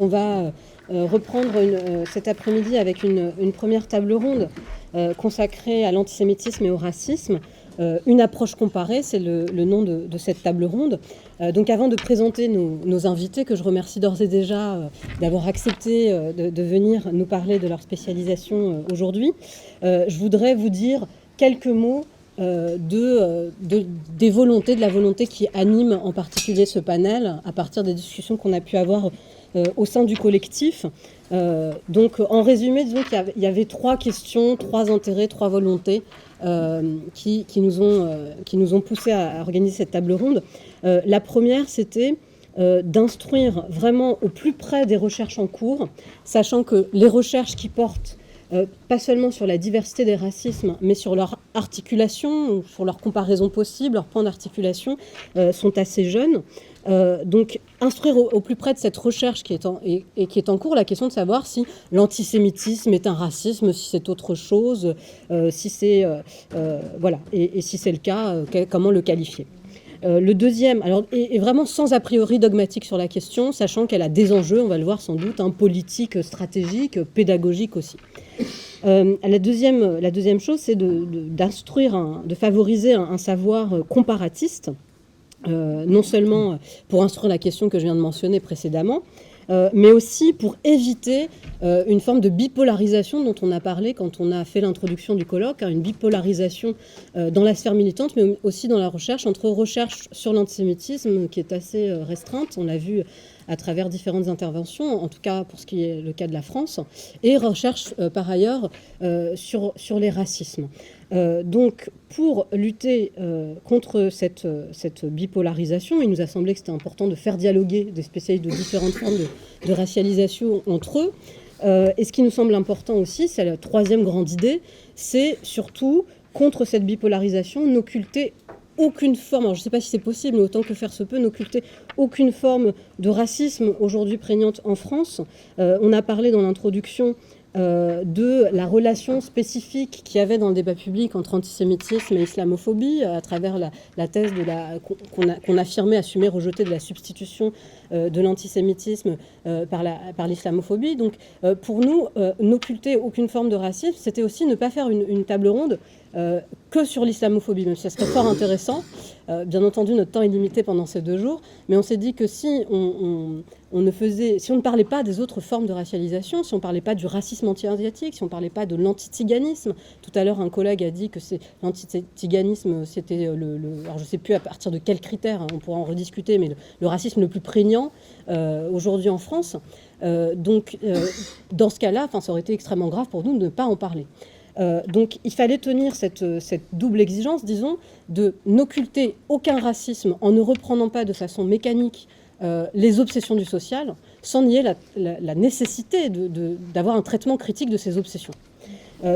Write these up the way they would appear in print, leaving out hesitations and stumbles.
On va reprendre cet après-midi avec une première table ronde consacrée à l'antisémitisme et au racisme. Une approche comparée, c'est le nom de cette table ronde. Donc avant de présenter nos invités, que je remercie d'ores et déjà d'avoir accepté de venir nous parler de leur spécialisation aujourd'hui, je voudrais vous dire quelques mots de la volonté qui anime en particulier ce panel à partir des discussions qu'on a pu avoir au sein du collectif. Donc en résumé, disons qu'il y avait trois questions, trois intérêts, trois volontés qui nous ont poussé à organiser cette table ronde. La première, c'était d'instruire vraiment au plus près des recherches en cours, sachant que les recherches qui portent pas seulement sur la diversité des racismes, mais sur leur articulation, sur leur comparaison possible, leur point d'articulation, sont assez jeunes. Donc, instruire au plus près de cette recherche qui est en cours, la question de savoir si l'antisémitisme est un racisme, si c'est autre chose, si c'est... voilà, et si c'est le cas, comment le qualifier. Le deuxième, alors, est vraiment sans a priori dogmatique sur la question, sachant qu'elle a des enjeux, on va le voir sans doute, politiques, stratégiques, pédagogiques aussi. La deuxième chose, c'est d'instruire, de favoriser un savoir comparatiste, non seulement pour instruire la question que je viens de mentionner précédemment, mais aussi pour éviter une forme de bipolarisation dont on a parlé quand on a fait l'introduction du colloque, une bipolarisation dans la sphère militante, mais aussi dans la recherche, entre recherche sur l'antisémitisme, qui est assez restreinte, on l'a vu à travers différentes interventions, en tout cas pour ce qui est le cas de la France, et recherche par ailleurs sur les racismes. Donc, pour lutter contre cette bipolarisation, il nous a semblé que c'était important de faire dialoguer des spécialistes de différentes formes de racialisation entre eux. Et ce qui nous semble important aussi, c'est la troisième grande idée, c'est surtout, contre cette bipolarisation, n'occulter aucune forme, alors je ne sais pas si c'est possible, mais autant que faire se peut, n'occulter aucune forme de racisme aujourd'hui prégnante en France. On a parlé dans l'introduction de la relation spécifique qu'il y avait dans le débat public entre antisémitisme et islamophobie, à travers la thèse qu'on affirmait assumer, rejeter de la substitution de l'antisémitisme par l'islamophobie. Donc pour nous, n'occulter aucune forme de racisme, c'était aussi ne pas faire une table ronde que sur l'islamophobie, même si ça serait fort intéressant. Bien entendu, notre temps est limité pendant ces 2 jours, mais on s'est dit que si on ne parlait pas des autres formes de racialisation, si on ne parlait pas du racisme anti-asiatique, si on ne parlait pas de l'antitiganisme, tout à l'heure un collègue a dit que l'antitiganisme, c'était alors je ne sais plus à partir de quels critères, on pourra en rediscuter, mais le racisme le plus prégnant aujourd'hui en France. Donc dans ce cas-là, ça aurait été extrêmement grave pour nous de ne pas en parler. Donc il fallait tenir cette double exigence, disons, de n'occulter aucun racisme en ne reprenant pas de façon mécanique les obsessions du social, sans nier la nécessité d'avoir un traitement critique de ces obsessions.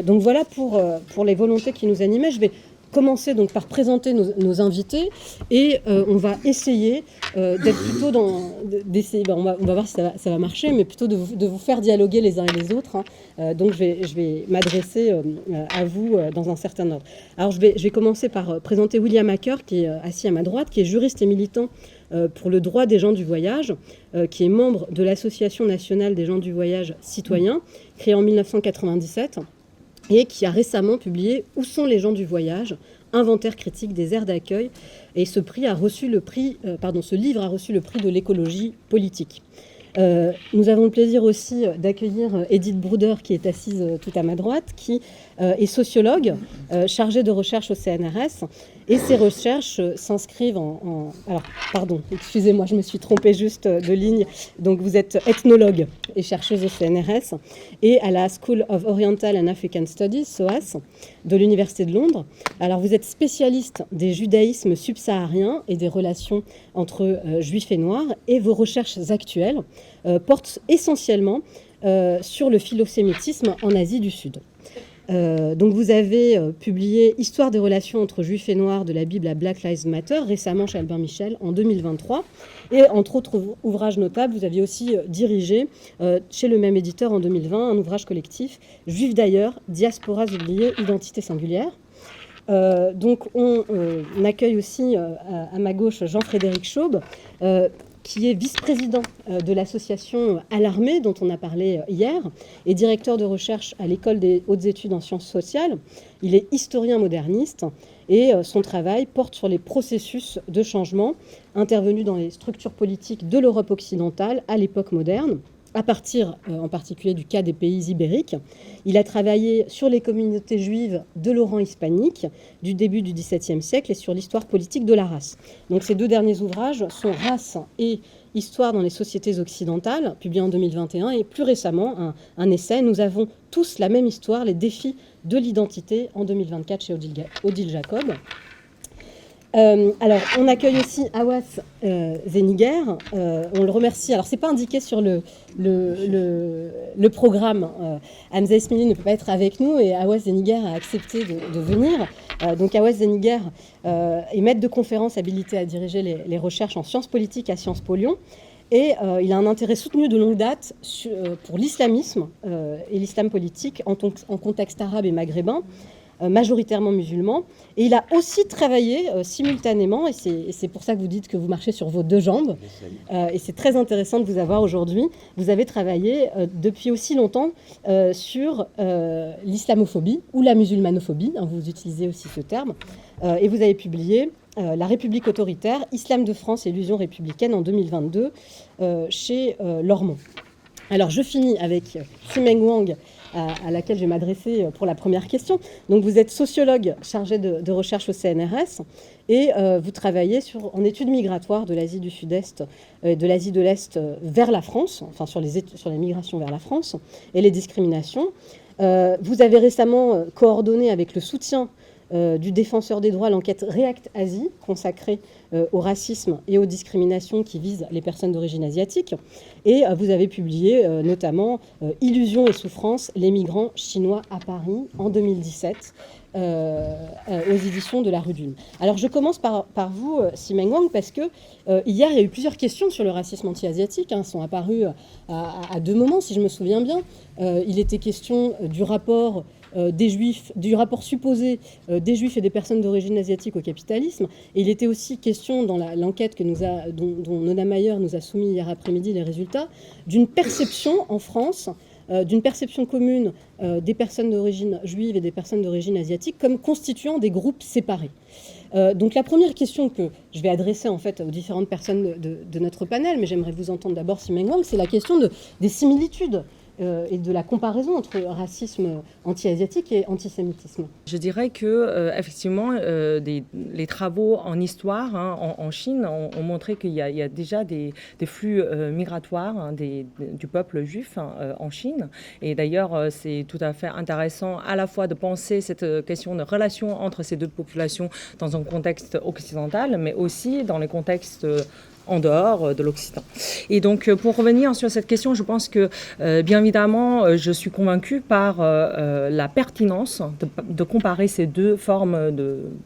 Donc voilà pour les volontés qui nous animaient. Je vais commencer donc par présenter nos invités et on va essayer d'être plutôt d'essayer, on va voir si ça va marcher, mais plutôt de vous faire dialoguer les uns et les autres. Donc je vais m'adresser à vous dans un certain ordre. Alors je vais commencer par présenter William Hacker, qui est assis à ma droite, qui est juriste et militant pour le droit des gens du voyage, qui est membre de l'Association nationale des gens du voyage citoyens, créée en 1997, et qui a récemment publié « Où sont les gens du voyage ? Inventaire critique des aires d'accueil ». Et ce livre a reçu le prix de l'écologie politique. Nous avons le plaisir aussi d'accueillir Edith Bruder, qui est assise tout à ma droite, qui est sociologue, chargée de recherche au CNRS. Et ces recherches s'inscrivent alors, pardon, excusez-moi, je me suis trompée juste de ligne. Donc, vous êtes ethnologue et chercheuse au CNRS et à la School of Oriental and African Studies, SOAS, de l'Université de Londres. Alors, vous êtes spécialiste des judaïsmes subsahariens et des relations entre juifs et noirs. Et vos recherches actuelles portent essentiellement sur le philosémitisme en Asie du Sud. Donc vous avez publié Histoire des relations entre juifs et noirs de la Bible à Black Lives Matter, récemment chez Albin Michel en 2023. Et entre autres ouvrages notables, vous aviez aussi dirigé chez le même éditeur en 2020 un ouvrage collectif, Juifs d'ailleurs, diasporas oubliées, identité singulière. Donc on accueille aussi à ma gauche Jean-Frédéric Chaube, qui est vice-président de l'association Alarmée, dont on a parlé hier, et directeur de recherche à l'École des hautes études en sciences sociales. Il est historien moderniste et son travail porte sur les processus de changement intervenus dans les structures politiques de l'Europe occidentale à l'époque moderne, à partir en particulier du cas des pays ibériques. Il a travaillé sur les communautés juives de l'Orient hispanique du début du XVIIe siècle et sur l'histoire politique de la race. Donc ces deux derniers ouvrages sont Race et Histoire dans les sociétés occidentales, publié en 2021, et plus récemment un essai, Nous avons tous la même histoire, les défis de l'identité, en 2024 chez Odile Jacob. Alors, on accueille aussi Awas Zeniger. On le remercie. Alors, c'est pas indiqué sur le programme. Hamza Esmili ne peut pas être avec nous et Awas Zeniger a accepté de venir. Donc, Awas Zeniger est maître de conférence habilité à diriger les recherches en sciences politiques à Sciences Po Lyon. Et il a un intérêt soutenu de longue date pour l'islamisme et l'islam politique en contexte arabe et maghrébin, majoritairement musulmans. Et il a aussi travaillé simultanément, et c'est pour ça que vous dites que vous marchez sur vos deux jambes, et c'est très intéressant de vous avoir aujourd'hui. Vous avez travaillé depuis aussi longtemps sur l'islamophobie ou la musulmanophobie, hein, vous utilisez aussi ce terme, et vous avez publié La République autoritaire, Islam de France et illusion républicaine en 2022 chez Lormont. Alors je finis avec Ximeng Wang, à laquelle je vais m'adresser pour la première question. Donc vous êtes sociologue chargé de recherche au CNRS et vous travaillez en études migratoires de l'Asie du Sud-Est et de l'Asie de l'Est vers la France, enfin sur les migrations vers la France et les discriminations. Vous avez récemment coordonné avec le soutien du défenseur des droits l'enquête React Asie, consacrée au racisme et aux discriminations qui visent les personnes d'origine asiatique. Et vous avez publié notamment Illusions et souffrances, les migrants chinois à Paris en 2017 aux éditions de la Rue d'Ulm. Alors je commence par vous, Ximeng Wang, parce que hier il y a eu plusieurs questions sur le racisme anti-asiatique, hein, sont apparues à deux moments, si je me souviens bien. Il était question du rapport des Juifs, du rapport supposé des Juifs et des personnes d'origine asiatique au capitalisme. Et il était aussi question dans l'enquête dont Nona Mayer nous a soumis hier après-midi les résultats, d'une perception en France, d'une perception commune des personnes d'origine juive et des personnes d'origine asiatique comme constituant des groupes séparés. Donc la première question que je vais adresser en fait aux différentes personnes de notre panel, mais j'aimerais vous entendre d'abord Ximeng Wang, c'est la question des similitudes et de la comparaison entre racisme anti-asiatique et antisémitisme. Je dirais que effectivement, les travaux en histoire en Chine ont montré qu'il y a déjà des flux migratoires du peuple juif en Chine. Et d'ailleurs, c'est tout à fait intéressant à la fois de penser cette question de relation entre ces deux populations dans un contexte occidental, mais aussi dans les contextes en dehors de l'Occident. Et donc, pour revenir sur cette question, je pense que, bien évidemment, je suis convaincue par la pertinence de comparer ces deux formes,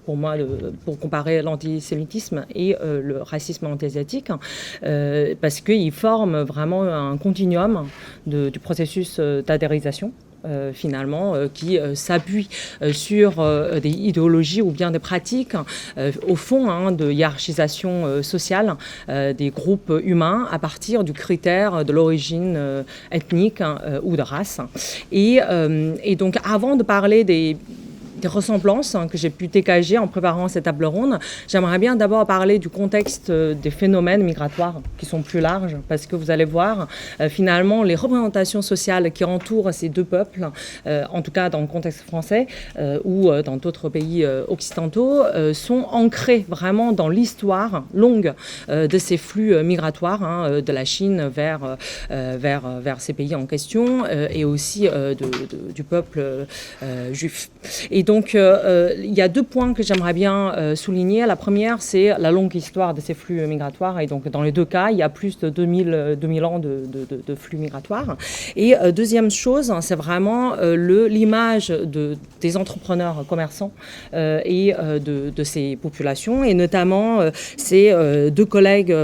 pour comparer l'antisémitisme et le racisme anti-asiatique, parce qu'ils forment vraiment un continuum du processus d'adhérisation. Finalement, qui s'appuie sur des idéologies ou bien des pratiques, au fond, de hiérarchisation sociale des groupes humains à partir du critère de l'origine ethnique ou de race. Et donc, avant de parler des ressemblances que j'ai pu dégager en préparant cette table ronde, j'aimerais bien d'abord parler du contexte des phénomènes migratoires qui sont plus larges, parce que vous allez voir, finalement, les représentations sociales qui entourent ces deux peuples, en tout cas dans le contexte français ou dans d'autres pays occidentaux, sont ancrées vraiment dans l'histoire longue de ces flux migratoires de la Chine vers ces pays en question et aussi du peuple juif. Et donc, il y a deux points que j'aimerais bien souligner. La première, c'est la longue histoire de ces flux migratoires. Et donc, dans les deux cas, il y a plus de 2000 ans de flux migratoires. Et deuxième chose, c'est vraiment l'image des entrepreneurs commerçants et de ces populations. Et notamment, ces deux collègues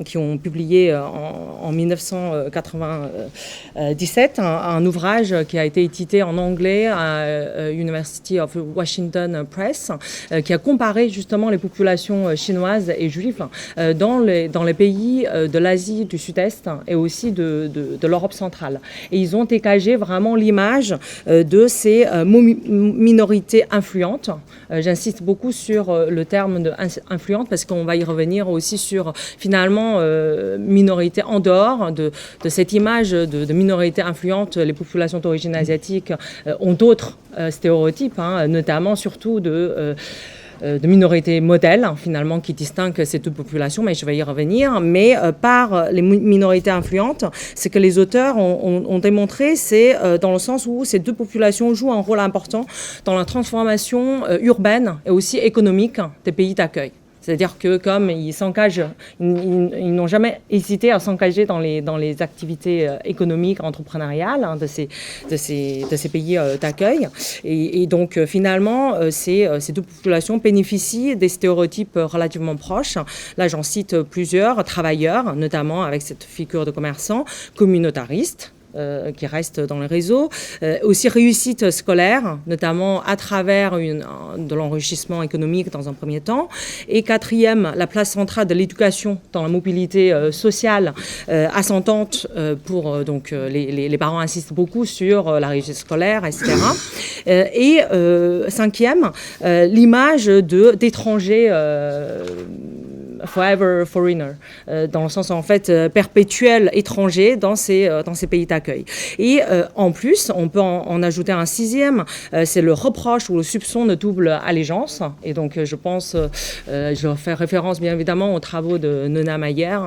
qui ont publié en 1997 un ouvrage qui a été édité en anglais à l'université University of Washington Press, qui a comparé justement les populations chinoises et juives dans les pays de l'Asie du Sud-Est et aussi de l'Europe centrale. Et ils ont dégagé vraiment l'image de ces minorités influentes. J'insiste beaucoup sur le terme de influente parce qu'on va y revenir aussi sur finalement minorité en dehors de cette image de minorité influente. Les populations d'origine asiatique ont d'autres stéréotypes, notamment surtout de minorités modèles, finalement, qui distinguent ces deux populations, mais je vais y revenir. Mais par les minorités influentes, ce que les auteurs ont démontré, c'est dans le sens où ces deux populations jouent un rôle important dans la transformation urbaine et aussi économique des pays d'accueil. C'est-à-dire que comme ils s'engagent, ils n'ont jamais hésité à s'engager dans les activités économiques, entrepreneuriales de ces pays d'accueil. Et donc finalement, ces deux populations bénéficient des stéréotypes relativement proches. Là, j'en cite plusieurs, travailleurs, notamment avec cette figure de commerçant, communautariste, qui reste dans le réseau, aussi réussite scolaire, notamment à travers de l'enrichissement économique dans un premier temps, et quatrième, la place centrale de l'éducation dans la mobilité sociale ascendante pour donc les parents insistent beaucoup sur la réussite scolaire, etc. Et cinquième, l'image d'étrangers forever foreigner, dans le sens en fait perpétuel étranger dans ces pays d'accueil. Et en plus, on peut en ajouter un sixième, c'est le reproche ou le soupçon de double allégeance. Et donc je pense, je fais référence bien évidemment aux travaux de Nona Mayer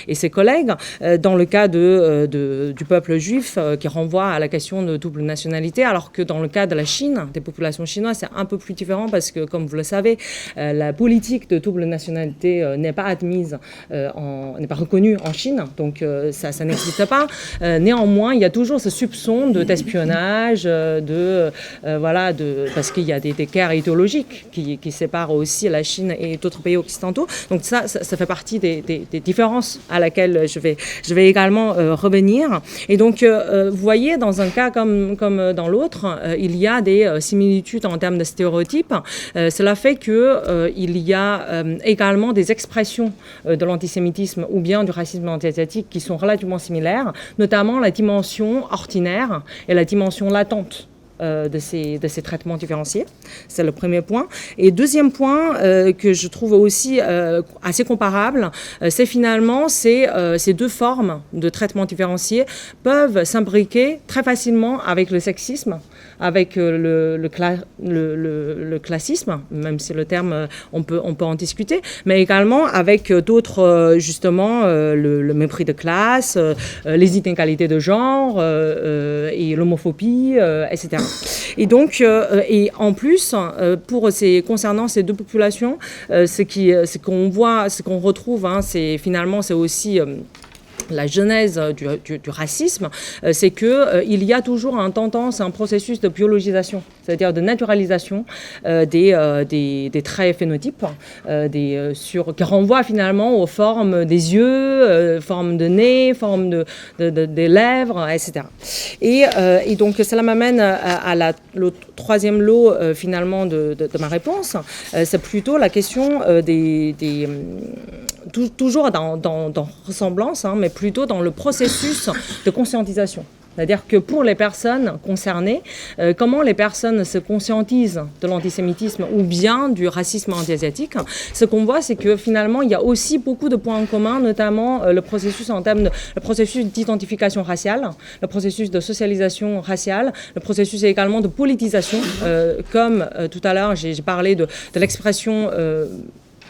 et ses collègues, dans le cas du peuple juif qui renvoie à la question de double nationalité, alors que dans le cas de la Chine, des populations chinoises, c'est un peu plus différent parce que, comme vous le savez, la politique de double nationalité n'est pas admise, n'est pas reconnue en Chine, donc ça n'existe pas. Néanmoins, il y a toujours ce soupçon d'espionnage, parce qu'il y a des guerres idéologiques qui séparent aussi la Chine et d'autres pays occidentaux. Donc ça fait partie des différences à laquelle je vais également revenir. Et donc, vous voyez, dans un cas comme dans l'autre, il y a des similitudes en termes de stéréotypes. Cela fait qu'il y a également des expressions de l'antisémitisme ou bien du racisme anti-asiatique qui sont relativement similaires, notamment la dimension ordinaire et la dimension latente de ces traitements différenciés. C'est le premier point. Et deuxième point que je trouve aussi assez comparable, c'est finalement ces deux formes de traitements différenciés peuvent s'imbriquer très facilement avec le sexisme, avec le classisme, même si le terme on peut en discuter, mais également avec d'autres, justement, le mépris de classe, les inégalités de genre et l'homophobie, etc. Et donc, et en plus, concernant ces deux populations, ce qu'on voit, ce qu'on retrouve, c'est aussi la genèse du racisme, c'est qu'il y a toujours un processus de biologisation, c'est-à-dire de naturalisation des traits phénotypes, qui renvoient finalement aux formes des yeux, formes de nez, formes des lèvres, etc. Et donc cela m'amène le troisième lot finalement de ma réponse. C'est plutôt la question toujours dans ressemblance, mais plutôt dans le processus de conscientisation. C'est-à-dire que pour les personnes concernées, comment les personnes se conscientisent de l'antisémitisme ou bien du racisme anti-asiatique, ce qu'on voit, c'est que finalement, il y a aussi beaucoup de points en commun, notamment le processus le processus d'identification raciale, le processus de socialisation raciale, le processus également de politisation, comme tout à l'heure, j'ai parlé de l'expression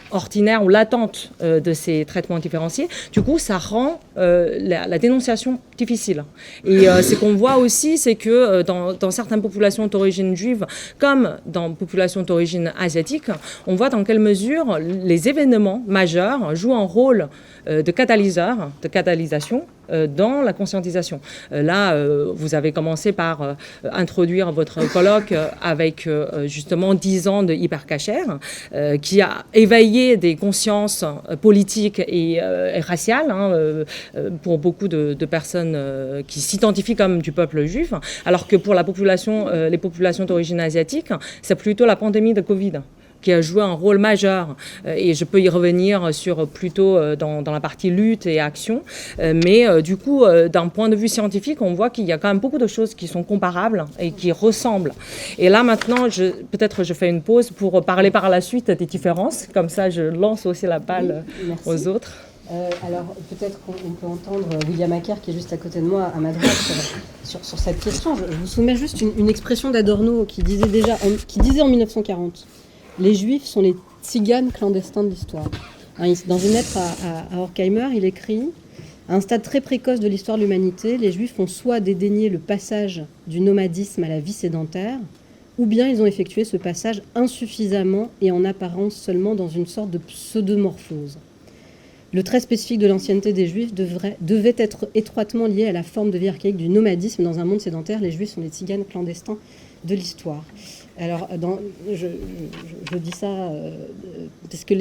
ordinaire ou latente de ces traitements différenciés. Du coup, ça rend la dénonciation difficile. Et ce qu'on voit aussi, c'est que dans certaines populations d'origine juive, comme dans populations d'origine asiatique, on voit dans quelle mesure les événements majeurs jouent un rôle de catalysation dans la conscientisation. Là, vous avez commencé par introduire votre colloque avec justement 10 ans de hypercachère, qui a éveillé des consciences politiques et raciales pour beaucoup de personnes qui s'identifient comme du peuple juif, alors que pour la population, les populations d'origine asiatique, c'est plutôt la pandémie de Covid qui a joué un rôle majeur, et je peux y revenir sur plutôt dans la partie lutte et action, mais du coup, d'un point de vue scientifique, on voit qu'il y a quand même beaucoup de choses qui sont comparables et qui ressemblent. Et là, maintenant, peut-être je fais une pause pour parler par la suite des différences, comme ça je lance aussi la balle aux autres. Alors, peut-être qu'on peut entendre William Acker, qui est juste à côté de moi, à ma droite, sur cette question. Je vous soumets juste une expression d'Adorno qui disait en 1940 « Les Juifs sont les tziganes clandestins de l'histoire ». Dans une lettre à Horkheimer, il écrit « À un stade très précoce de l'histoire de l'humanité, les Juifs ont soit dédaigné le passage du nomadisme à la vie sédentaire, ou bien ils ont effectué ce passage insuffisamment et en apparence seulement dans une sorte de pseudomorphose. Le trait spécifique de l'ancienneté des Juifs devait être étroitement lié à la forme de vie archaïque du nomadisme. Dans un monde sédentaire, les Juifs sont les tziganes clandestins de l'histoire. » Alors, je dis ça parce que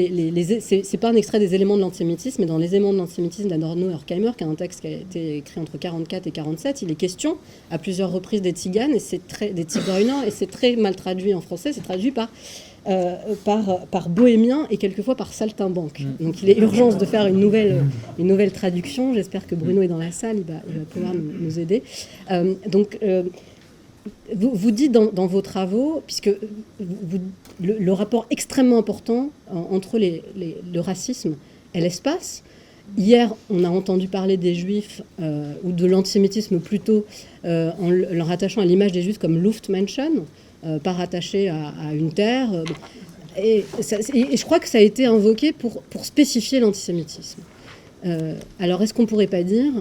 c'est pas un extrait des éléments de l'antisémitisme, mais dans les éléments de l'antisémitisme d'Adorno et Horkheimer, qui est un texte qui a été écrit entre 1944 et 1947, il est question à plusieurs reprises des tziganes, des Zigeuner, et c'est très mal traduit en français, c'est traduit par bohémien et quelquefois par saltimbanque. Donc il est urgence de faire une nouvelle traduction. J'espère que Bruno est dans la salle, il va pouvoir nous aider. Vous dites dans vos travaux, puisque le rapport extrêmement important entre le racisme et l'espace. Hier, on a entendu parler des Juifs, ou de l'antisémitisme plutôt, en le rattachant à l'image des Juifs comme Luftmenschen, pas rattaché à une terre. Et je crois que ça a été invoqué pour spécifier l'antisémitisme. Alors, est-ce qu'on ne pourrait pas dire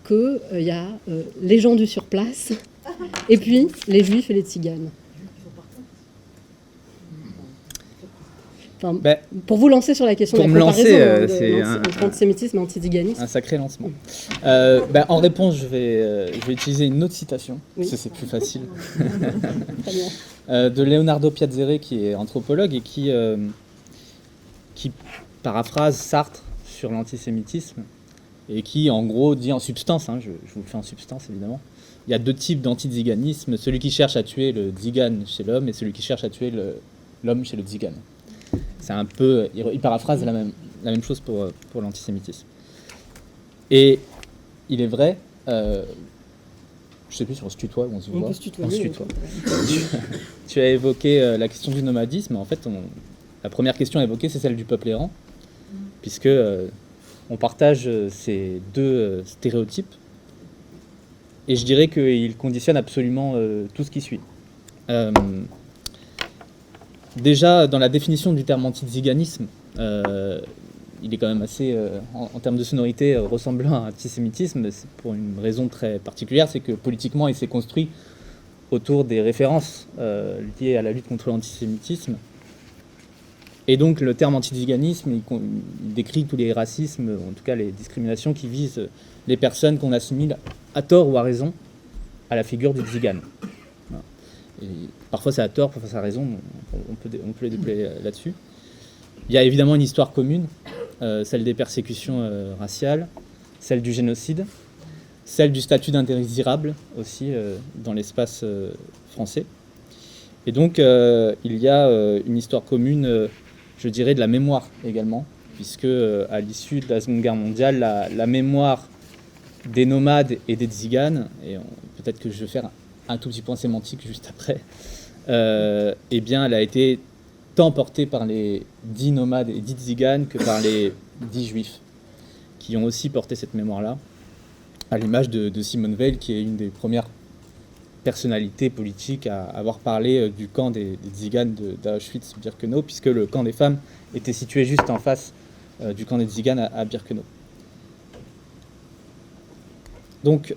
qu'il y a les gens du surplace et puis les Juifs et les Tziganes? Enfin, pour vous lancer sur la question de la comparaison entre antisémitisme et anti-ziganisme. Un sacré lancement. En réponse, je vais utiliser une autre citation, parce que c'est plus facile, de Leonardo Piazzeri, qui est anthropologue et qui paraphrase Sartre sur l'antisémitisme, et qui, en gros, dit en substance, je vous le fais en substance, évidemment, il y a 2 types d'anti-ziganisme, celui qui cherche à tuer le tzigane chez l'homme et celui qui cherche à tuer l'homme chez le tzigane. C'est un peu, il paraphrase la même chose pour l'antisémitisme. Et il est vrai, je ne sais plus si on se tutoie ou on se voit. On se tutoie. Tu as évoqué la question du nomadisme. En fait, la première question à évoquer, c'est celle du peuple errant, puisque on partage ces 2 stéréotypes. Et je dirais qu'ils conditionnent absolument tout ce qui suit. Déjà, dans la définition du terme anti-ziganisme, il est quand même assez, en termes de sonorité, ressemblant à l'antisémitisme. C'est pour une raison très particulière, c'est que politiquement, il s'est construit autour des références liées à la lutte contre l'antisémitisme. Et donc, le terme anti-ziganisme, il décrit tous les racismes, en tout cas les discriminations qui visent les personnes qu'on assimile à tort ou à raison à la figure du tzigane. Et parfois c'est à tort, parfois c'est à raison, on peut les déployer là-dessus. Il y a évidemment une histoire commune, celle des persécutions raciales, celle du génocide, celle du statut d'indésirable aussi dans l'espace français. Et donc il y a une histoire commune, je dirais, de la mémoire également, puisque à l'issue de la Seconde Guerre mondiale, la mémoire des nomades et des tziganes, et peut-être que je vais faire un tout petit point sémantique juste après, eh bien, elle a été tant portée par les 10 nomades et 10 tziganes que par les 10 juifs, qui ont aussi porté cette mémoire-là, à l'image de Simone Weil, qui est une des premières personnalités politiques à avoir parlé du camp des tziganes d'Auschwitz-Birkenau, puisque le camp des femmes était situé juste en face du camp des tziganes à Birkenau. Donc,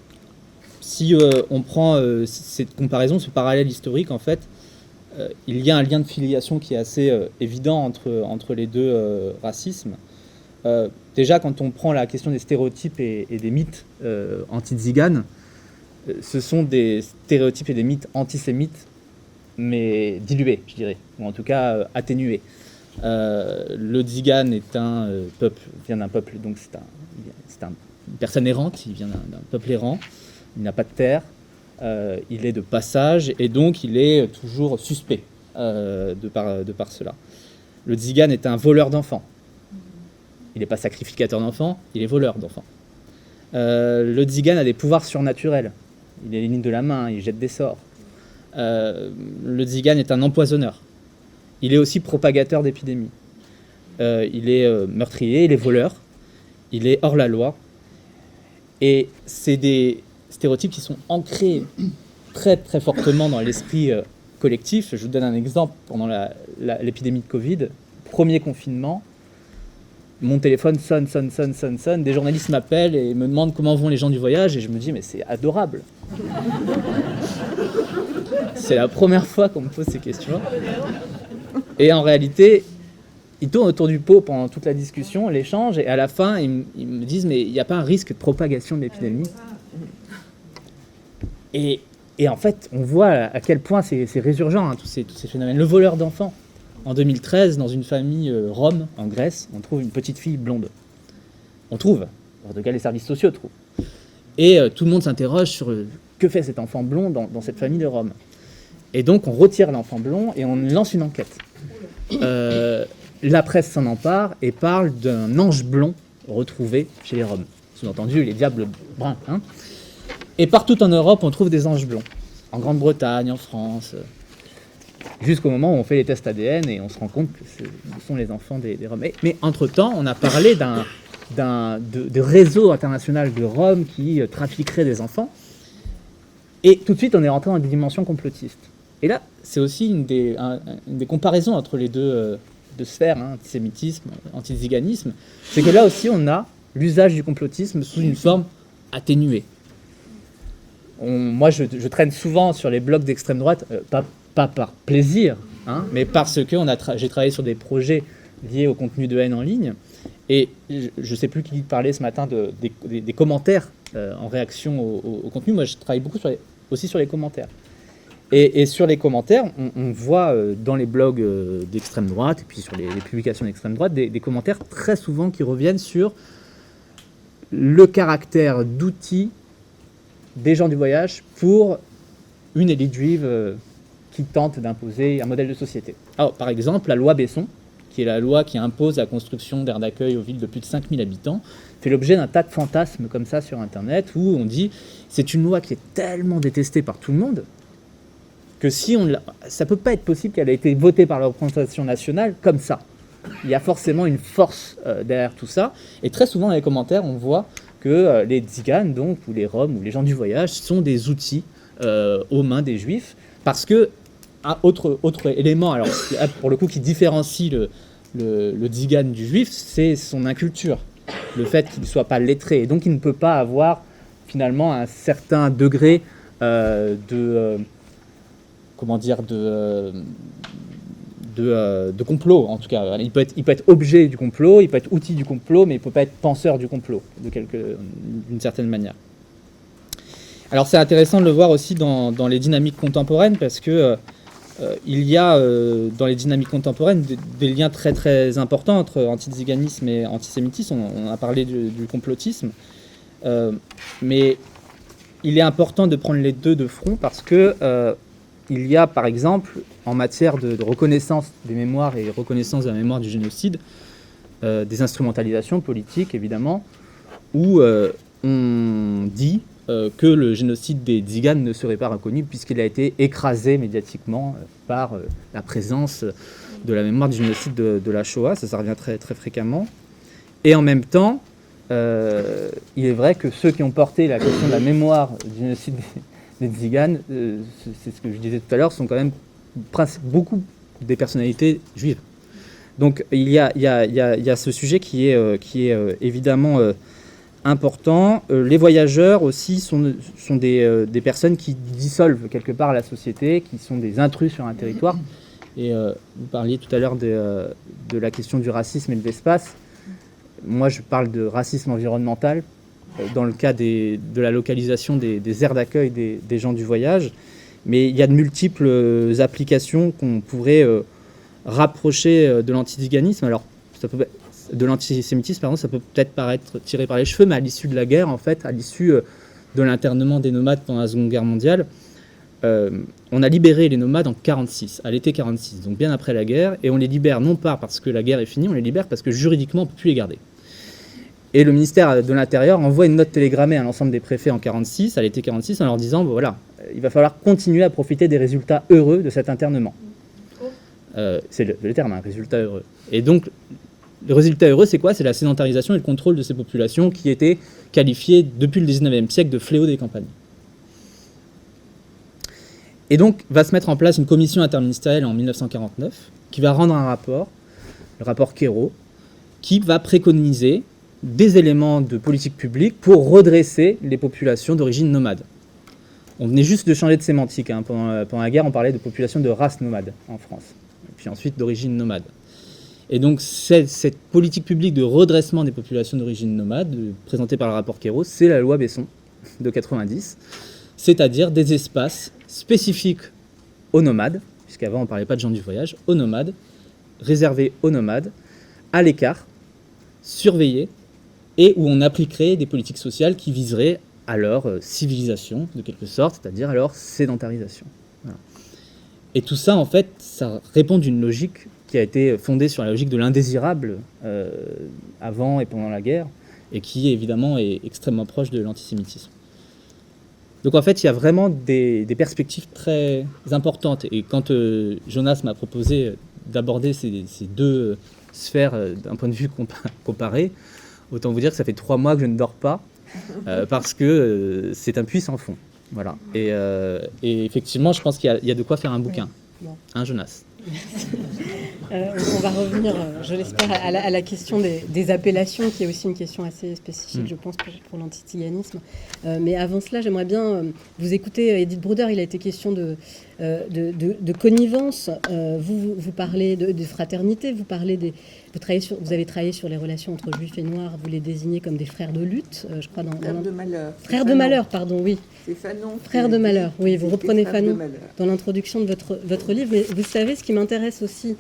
si on prend cette comparaison, ce parallèle historique, en fait, il y a un lien de filiation qui est assez évident entre les 2 racismes. déjà, quand on prend la question des stéréotypes et des mythes anti-tziganes, ce sont des stéréotypes et des mythes antisémites, mais dilués, je dirais, ou en tout cas atténués. Le tzigane est un peuple, vient d'un peuple, donc c'est une personne errante, il vient d'un peuple errant, il n'a pas de terre, il est de passage, et donc il est toujours suspect de par cela. Le tzigane est un voleur d'enfants. Il n'est pas sacrificateur d'enfants, il est voleur d'enfants. Le tzigane a des pouvoirs surnaturels. Il élimine de la main, il jette des sorts. Le tzigane est un empoisonneur. Il est aussi propagateur d'épidémies. Il est meurtrier, il est voleur, il est hors la loi. Et c'est des stéréotypes qui sont ancrés très très fortement dans l'esprit collectif. Je vous donne un exemple. Pendant l'épidémie de Covid, premier confinement, mon téléphone sonne. Des journalistes m'appellent et me demandent comment vont les gens du voyage. Et je me dis, mais c'est adorable. C'est la première fois qu'on me pose ces questions. Et en réalité, ils tournent autour du pot pendant toute la discussion, l'échange. Et à la fin, ils me disent, mais il n'y a pas un risque de propagation de l'épidémie. Et en fait, on voit à quel point c'est résurgent, tous ces phénomènes. Le voleur d'enfants. En 2013, dans une famille rome, en Grèce, on trouve une petite fille blonde. On trouve. En tout cas, les services sociaux trouvent. Et tout le monde s'interroge sur que fait cet enfant blond dans cette famille de Rome. Et donc, on retire l'enfant blond et on lance une enquête. La presse s'en empare et parle d'un ange blond retrouvé chez les Roms. Sous-entendu, les diables bruns. Hein. Et partout en Europe, on trouve des anges blonds. En Grande-Bretagne, en France... jusqu'au moment où on fait les tests ADN et on se rend compte que ce sont les enfants des Roms. Mais entre-temps, on a parlé de réseau international de Roms qui trafiquerait des enfants. Et tout de suite, on est rentré dans des dimensions complotistes. Et là, c'est aussi une des comparaisons entre les deux sphères, hein, antisémitisme, antiziganisme. C'est que là aussi, on a l'usage du complotisme sous une forme atténuée. Moi, je traîne souvent sur les blogs d'extrême droite, pas par plaisir, hein, mais parce que j'ai travaillé sur des projets liés au contenu de haine en ligne. Et je ne sais plus qui parlait ce matin des commentaires en réaction au contenu. Moi, je travaille beaucoup aussi sur les commentaires. Et sur les commentaires, on voit dans les blogs d'extrême droite et puis sur les publications d'extrême droite des commentaires très souvent qui reviennent sur le caractère d'outil des gens du voyage pour une élite juive qui tente d'imposer un modèle de société. Alors, par exemple, la loi Besson, qui est la loi qui impose la construction d'aires d'accueil aux villes de plus de 5000 habitants, fait l'objet d'un tas de fantasmes comme ça sur Internet, où on dit c'est une loi qui est tellement détestée par tout le monde que ça ne peut pas être possible qu'elle ait été votée par la représentation nationale comme ça. Il y a forcément une force derrière tout ça. Et très souvent dans les commentaires, on voit que les tziganes, donc, ou les Roms, ou les gens du voyage, sont des outils aux mains des Juifs, parce que un autre élément, alors pour le coup, qui différencie le tzigane du Juif, c'est son inculture, le fait qu'il ne soit pas lettré, et donc il ne peut pas avoir finalement un certain degré de complot, en tout cas. Il peut être objet du complot, il peut être outil du complot, mais il ne peut pas être penseur du complot, d'une certaine manière. Alors c'est intéressant de le voir aussi dans les dynamiques contemporaines, parce que il y a dans les dynamiques contemporaines des liens très très importants entre antiziganisme et antisémitisme. On a parlé du complotisme, mais il est important de prendre les deux de front, parce que il y a, par exemple, en matière de reconnaissance des mémoires et reconnaissance de la mémoire du génocide, des instrumentalisations politiques, évidemment, où on dit que le génocide des Tziganes ne serait pas reconnu puisqu'il a été écrasé médiatiquement par la présence de la mémoire du génocide de la Shoah. Ça revient très, très fréquemment. Et en même temps, il est vrai que ceux qui ont porté la question de la mémoire du génocide des Tziganes, c'est ce que je disais tout à l'heure, sont quand même beaucoup des personnalités juives. Donc il y a ce sujet qui est évidemment important. Les voyageurs aussi sont des personnes qui dissolvent quelque part la société, qui sont des intrus sur un territoire. Et vous parliez tout à l'heure de la question du racisme et de l'espace. moi je parle de racisme environnemental, dans le cas de la localisation des aires d'accueil des gens du voyage, mais il y a de multiples applications qu'on pourrait rapprocher de l'antiziganisme. Alors, de l'antisémitisme, pardon, ça peut peut-être paraître tiré par les cheveux, mais à l'issue de la guerre, en fait, à l'issue de l'internement des nomades pendant la Seconde Guerre mondiale, on a libéré les nomades en 1946, à l'été 1946, donc bien après la guerre, et on les libère non pas parce que la guerre est finie, on les libère parce que juridiquement on ne peut plus les garder. Et le ministère de l'Intérieur envoie une note télégrammée à l'ensemble des préfets en 1946, à l'été 1946, en leur disant, voilà, il va falloir continuer à profiter des résultats heureux de cet internement. C'est le terme, un résultat heureux. Et donc, le résultat heureux, c'est quoi? C'est la sédentarisation et le contrôle de ces populations qui étaient qualifiées depuis le 19e siècle de fléau des campagnes. Et donc, va se mettre en place une commission interministérielle en 1949 qui va rendre un rapport, le rapport Quérault, qui va préconiser des éléments de politique publique pour redresser les populations d'origine nomade. On venait juste de changer de sémantique. Hein. Pendant la guerre, on parlait de population de race nomade en France, et puis ensuite d'origine nomade. Et donc, cette politique publique de redressement des populations d'origine nomade, présentée par le rapport Quérault, c'est la loi Besson de 90, c'est-à-dire des espaces spécifiques aux nomades, puisqu'avant on ne parlait pas de gens du voyage, aux nomades, réservés aux nomades, à l'écart, surveillés, et où on appliquerait des politiques sociales qui viseraient à leur civilisation, de quelque sorte, c'est-à-dire à leur sédentarisation. Voilà. Et tout ça, en fait, ça répond d'une logique qui a été fondée sur la logique de l'indésirable avant et pendant la guerre, et qui, évidemment, est extrêmement proche de l'antisémitisme. Donc, en fait, il y a vraiment des perspectives très importantes. Et quand Jonas m'a proposé d'aborder ces deux sphères d'un point de vue comparé, autant vous dire que ça fait 3 mois que je ne dors pas, parce que c'est un puits sans fond. Voilà. Et effectivement, je pense qu'il y a de quoi faire un bouquin. Oui. Bon. Hein, Jonas? On va revenir, je l'espère, à la question des appellations, qui est aussi une question assez spécifique, je pense, pour l'antiziganisme. Mais avant cela, j'aimerais bien vous écouter, Edith Bruder. Il a été question de connivence. Vous parlez de fraternité, vous avez travaillé sur les relations entre juifs et noirs. Vous les désignez comme des frères de lutte, je crois. Frères de malheur. Frères de malheur, pardon, oui. C'est Fanon. Frères de malheur, oui, vous reprenez Fanon de dans l'introduction de votre livre. Mais vous savez, ce qui m'intéresse aussi,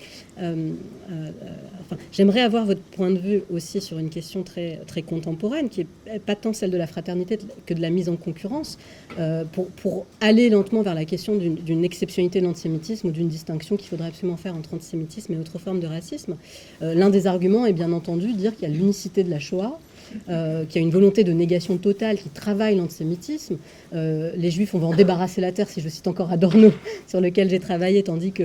j'aimerais avoir votre point de vue aussi sur une question très, très contemporaine, qui n'est pas tant celle de la fraternité que de la mise en concurrence, pour aller lentement vers la question d'une exceptionnalité de l'antisémitisme ou d'une distinction qu'il faudrait absolument faire entre antisémitisme et autres formes de racisme. L'un des arguments est bien entendu dire qu'il y a l'unicité de la Shoah, qu'il y a une volonté de négation totale qui travaille l'antisémitisme. Les Juifs, on va en débarrasser la terre, si je cite encore Adorno, sur lequel j'ai travaillé, tandis que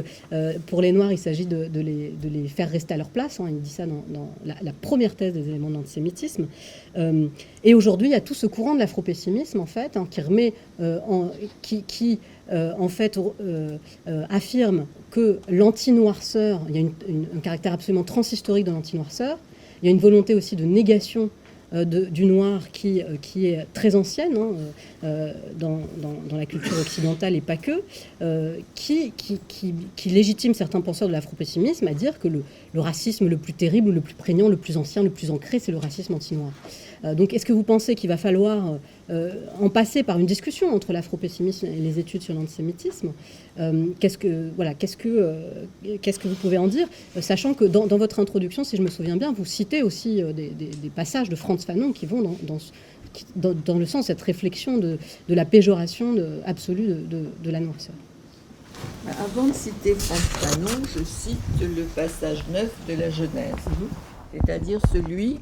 pour les Noirs, il s'agit de les faire rester à leur place. Hein. Il dit ça dans la première thèse des éléments de l'antisémitisme. Et aujourd'hui, il y a tout ce courant de l'afropessimisme, en fait, hein, qui remet, affirme que l'anti-noirceur, il y a un caractère absolument transhistorique de l'anti-noirceur. Il y a une volonté aussi de négation du noir qui est très ancienne dans la culture occidentale et pas que, qui légitime certains penseurs de l'afropessimisme à dire que le racisme le plus terrible, le plus prégnant, le plus ancien, le plus ancré, c'est le racisme anti-noir. Donc est-ce que vous pensez qu'il va falloir en passer par une discussion entre l'afropessimisme et les études sur l'antisémitisme? Qu'est-ce que vous pouvez en dire, sachant que dans votre introduction, si je me souviens bien, vous citez aussi des passages de Frantz Fanon qui vont dans le sens de cette réflexion de la péjoration absolue de la noirceur. Avant de citer Frantz Fanon, je cite le passage 9 de la Genèse, c'est-à-dire celui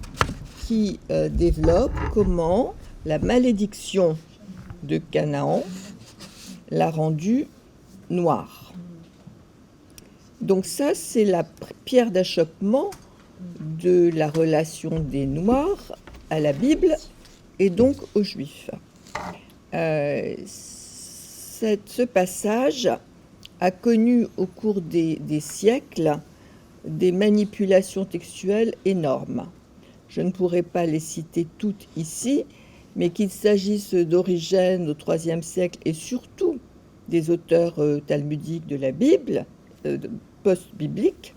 qui développe comment la malédiction de Canaan l'a rendu noir. Donc ça, c'est la pierre d'achoppement de la relation des Noirs à la Bible et donc aux Juifs. Ce passage a connu au cours des siècles des manipulations textuelles énormes. Je ne pourrais pas les citer toutes ici, mais qu'il s'agisse d'Origène au IIIe siècle et surtout des auteurs talmudiques de la Bible, post-bibliques,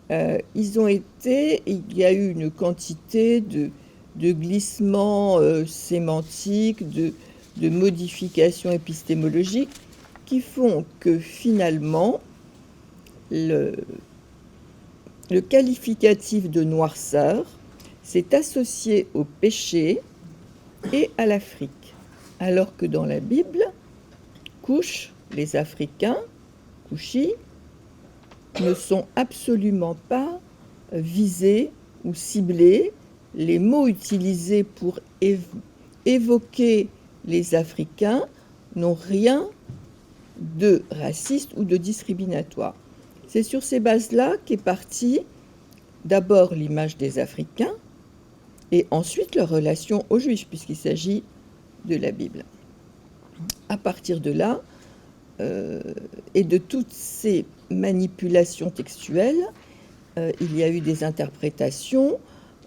il y a eu une quantité de glissements sémantiques, de modifications épistémologiques qui font que finalement le qualificatif de noirceur s'est associé au péché et à l'Afrique, alors que dans la Bible, couche, les Africains, couchis, ne sont absolument pas visés ou ciblés. Les mots utilisés pour évoquer les Africains n'ont rien de raciste ou de discriminatoire. C'est sur ces bases-là qu'est partie d'abord l'image des Africains et ensuite leur relation aux Juifs, puisqu'il s'agit de la Bible. À partir de là, et de toutes ces manipulations textuelles, il y a eu des interprétations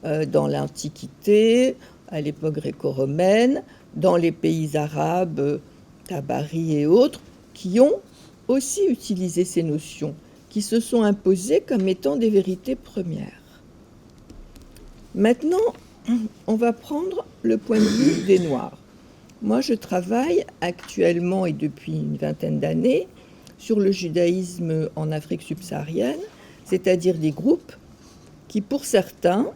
dans l'Antiquité, à l'époque gréco-romaine, dans les pays arabes, Tabari et autres, qui ont aussi utilisé ces notions, qui se sont imposées comme étant des vérités premières. Maintenant, on va prendre le point de vue des Noirs. Moi, je travaille actuellement et depuis une vingtaine d'années sur le judaïsme en Afrique subsaharienne, c'est-à-dire des groupes qui, pour certains,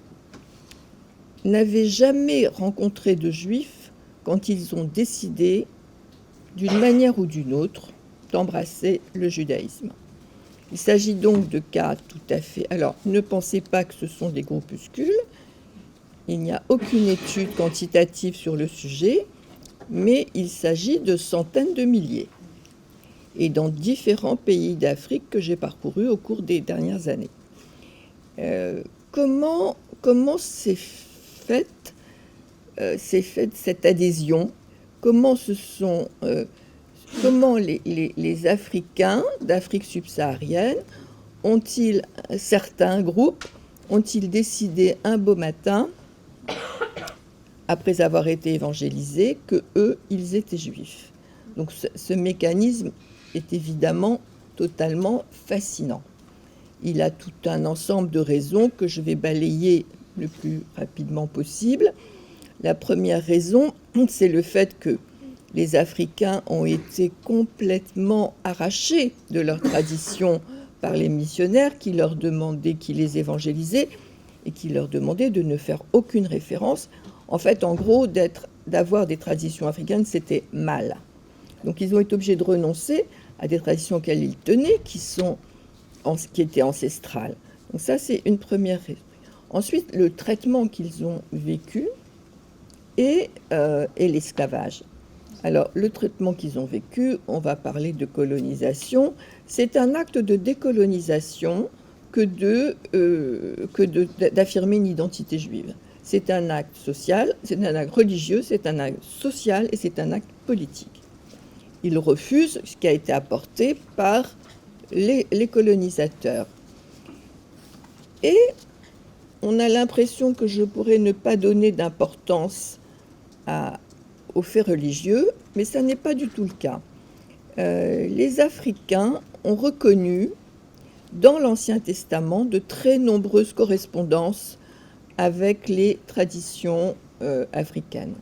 n'avaient jamais rencontré de juifs quand ils ont décidé, d'une manière ou d'une autre, d'embrasser le judaïsme. Il s'agit donc de cas tout à fait... Alors, ne pensez pas que ce sont des groupuscules. Il n'y a aucune étude quantitative sur le sujet, mais il s'agit de centaines de milliers. Et dans différents pays d'Afrique que j'ai parcourus au cours des dernières années. Comment s'est faite cette adhésion? Comment les Africains d'Afrique subsaharienne certains groupes, ont-ils décidé un beau matin, après avoir été évangélisés, que eux, ils étaient juifs? Donc ce mécanisme est évidemment totalement fascinant. Il a tout un ensemble de raisons que je vais balayer le plus rapidement possible. La première raison, c'est le fait que les Africains ont été complètement arrachés de leur tradition par les missionnaires qui leur demandaient, qui les évangélisaient et qui leur demandaient de ne faire aucune référence. En fait, en gros, d'avoir des traditions africaines, c'était mal. Donc ils ont été obligés de renoncer à des traditions auxquelles ils tenaient, qui étaient ancestrales. Donc ça, c'est une première raison. Ensuite, le traitement qu'ils ont vécu et l'esclavage. Alors, le traitement qu'ils ont vécu, on va parler de colonisation. C'est un acte de décolonisation que d'affirmer une identité juive. C'est un acte social, c'est un acte religieux, c'est un acte social et c'est un acte politique. Ils refusent ce qui a été apporté par les colonisateurs. Et on a l'impression que je pourrais ne pas donner d'importance aux faits religieux, mais ça n'est pas du tout le cas. Les Africains ont reconnu dans l'Ancien Testament de très nombreuses correspondances avec les traditions africaines.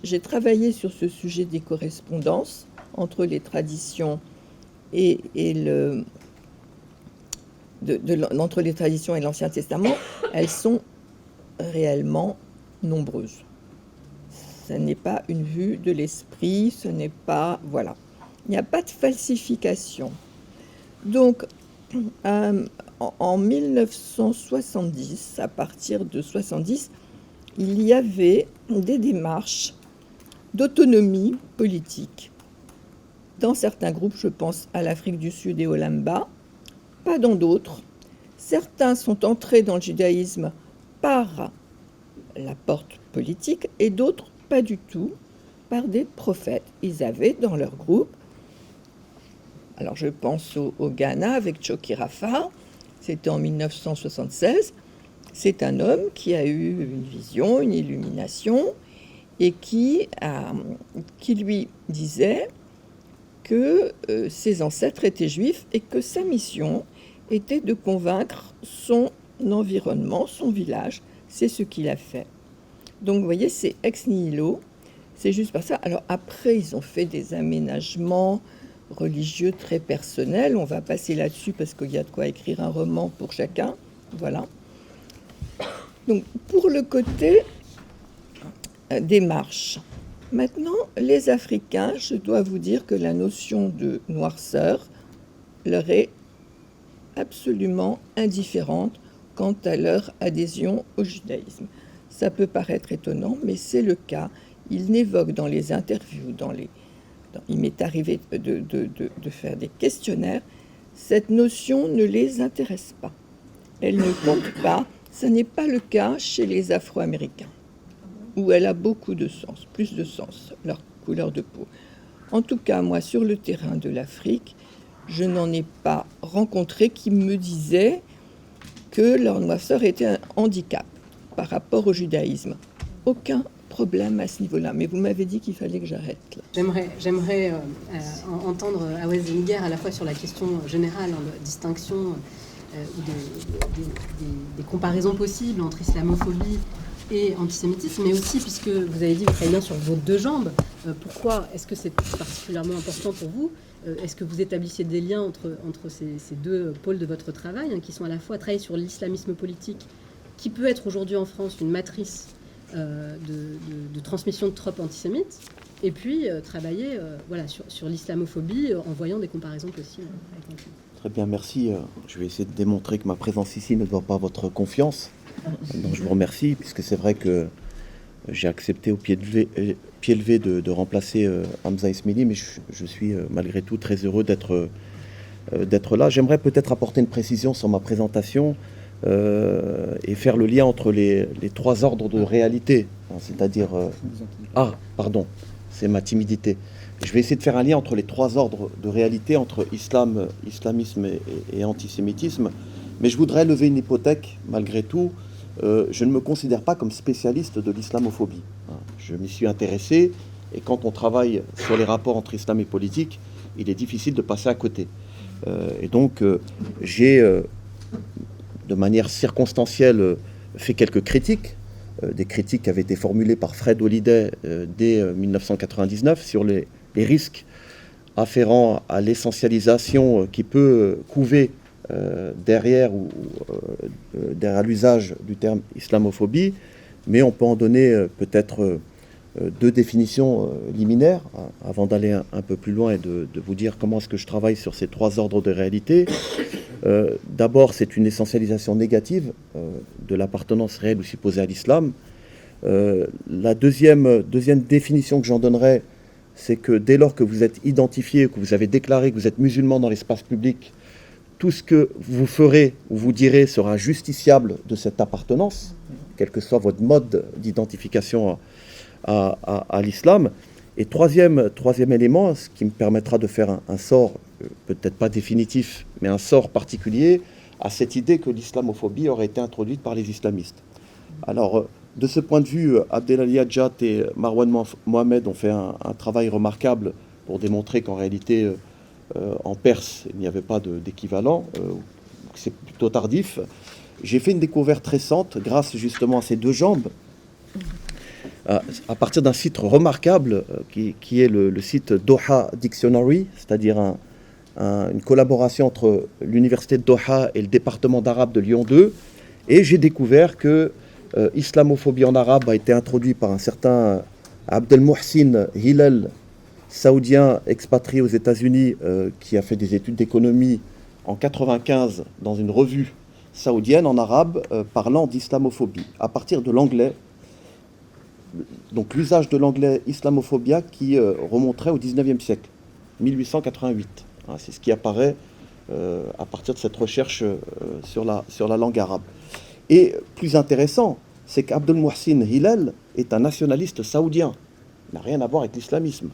J'ai travaillé sur ce sujet des correspondances entre les traditions entre les traditions et l'Ancien Testament. Elles sont réellement nombreuses. Ce n'est pas une vue de l'esprit, ce n'est pas... Voilà. Il n'y a pas de falsification. Donc, en 1970, à partir de 70, il y avait des démarches d'autonomie politique. Dans certains groupes, je pense à l'Afrique du Sud et au Lamba, pas dans d'autres. Certains sont entrés dans le judaïsme par la porte politique et d'autres pas du tout, par des prophètes. Ils avaient dans leur groupe, alors je pense au Ghana avec Choki Rafa, c'était en 1976, c'est un homme qui a eu une vision, une illumination, et qui lui disait que ses ancêtres étaient juifs et que sa mission était de convaincre son environnement, son village. C'est ce qu'il a fait. Donc, vous voyez, c'est ex nihilo. C'est juste pas ça. Alors après, ils ont fait des aménagements religieux très personnels. On va passer là-dessus parce qu'il y a de quoi écrire un roman pour chacun. Voilà. Donc, pour le côté démarche. Maintenant, les Africains, je dois vous dire que la notion de noirceur leur est absolument indifférente quant à leur adhésion au judaïsme. Ça peut paraître étonnant, mais c'est le cas. Ils n'évoquent dans les interviews, il m'est arrivé de faire des questionnaires, cette notion ne les intéresse pas. Elle ne compte pas. Ce n'est pas le cas chez les Afro-Américains, où elle a beaucoup de sens, plus de sens, leur couleur de peau. En tout cas, moi, sur le terrain de l'Afrique, je n'en ai pas rencontré qui me disaient que leur noirceur était un handicap par rapport au judaïsme. Aucun problème à ce niveau-là. Mais vous m'avez dit qu'il fallait que j'arrête. J'aimerais entendre Awais Zeniguer à la fois sur la question générale, de distinction ou des comparaisons possibles entre islamophobie et antisémitisme, mais aussi, puisque vous avez dit que vous travaillez bien sur vos deux jambes, pourquoi est-ce que c'est particulièrement important pour vous? Est-ce que vous établissiez des liens entre ces deux pôles de votre travail, qui sont à la fois travailler sur l'islamisme politique, qui peut être aujourd'hui en France une matrice de transmission de tropes antisémites, et puis travailler sur l'islamophobie en voyant des comparaisons possibles avec l'antisémitisme. Très bien, merci. Je vais essayer de démontrer que ma présence ici ne doit pas votre confiance. Donc je vous remercie, puisque c'est vrai que j'ai accepté au pied levé de remplacer Hamza Ismaili, mais je suis malgré tout très heureux d'être là. J'aimerais peut-être apporter une précision sur ma présentation et faire le lien entre les trois ordres de réalité, c'est-à-dire... pardon, c'est ma timidité. Je vais essayer de faire un lien entre les trois ordres de réalité, entre islamisme et antisémitisme, mais je voudrais lever une hypothèque, malgré tout. Je ne me considère pas comme spécialiste de l'islamophobie. Je m'y suis intéressé, et quand on travaille sur les rapports entre islam et politique, il est difficile de passer à côté. Et donc, j'ai, de manière circonstancielle, fait quelques critiques, des critiques qui avaient été formulées par Fred Holliday dès 1999 sur les risques afférents à l'essentialisation qui peut couver derrière l'usage du terme islamophobie, mais on peut en donner peut-être deux définitions liminaires avant d'aller un peu plus loin et de vous dire comment est-ce que je travaille sur ces trois ordres de réalité. D'abord, c'est une essentialisation négative de l'appartenance réelle ou supposée à l'islam. La deuxième définition que j'en donnerai, c'est que dès lors que vous êtes identifié, que vous avez déclaré que vous êtes musulman dans l'espace public, tout ce que vous ferez ou vous direz sera justiciable de cette appartenance, quel que soit votre mode d'identification à l'islam. Et troisième élément, ce qui me permettra de faire un sort, peut-être pas définitif, mais un sort particulier à cette idée que l'islamophobie aurait été introduite par les islamistes. Alors, de ce point de vue, Abdelali Hadjat et Marwan Mohamed ont fait un travail remarquable pour démontrer qu'en réalité, en Perse, il n'y avait pas d'équivalent, c'est plutôt tardif. J'ai fait une découverte récente, grâce justement à ces deux jambes, à partir d'un site remarquable qui est le site Doha Dictionary, c'est-à-dire une collaboration entre l'université de Doha et le département d'arabe de Lyon 2, et j'ai découvert que islamophobie en arabe a été introduit par un certain Abdelmohsin Hilal, saoudien expatrié aux États-Unis, qui a fait des études d'économie en 1995 dans une revue saoudienne en arabe parlant d'islamophobie, à partir de l'anglais. Donc l'usage de l'anglais islamophobia qui remonterait au 19e siècle, 1888. C'est ce qui apparaît à partir de cette recherche sur la langue arabe. Et plus intéressant, c'est qu'Abdelmohsin Hilal est un nationaliste saoudien. Il n'a rien à voir avec l'islamisme.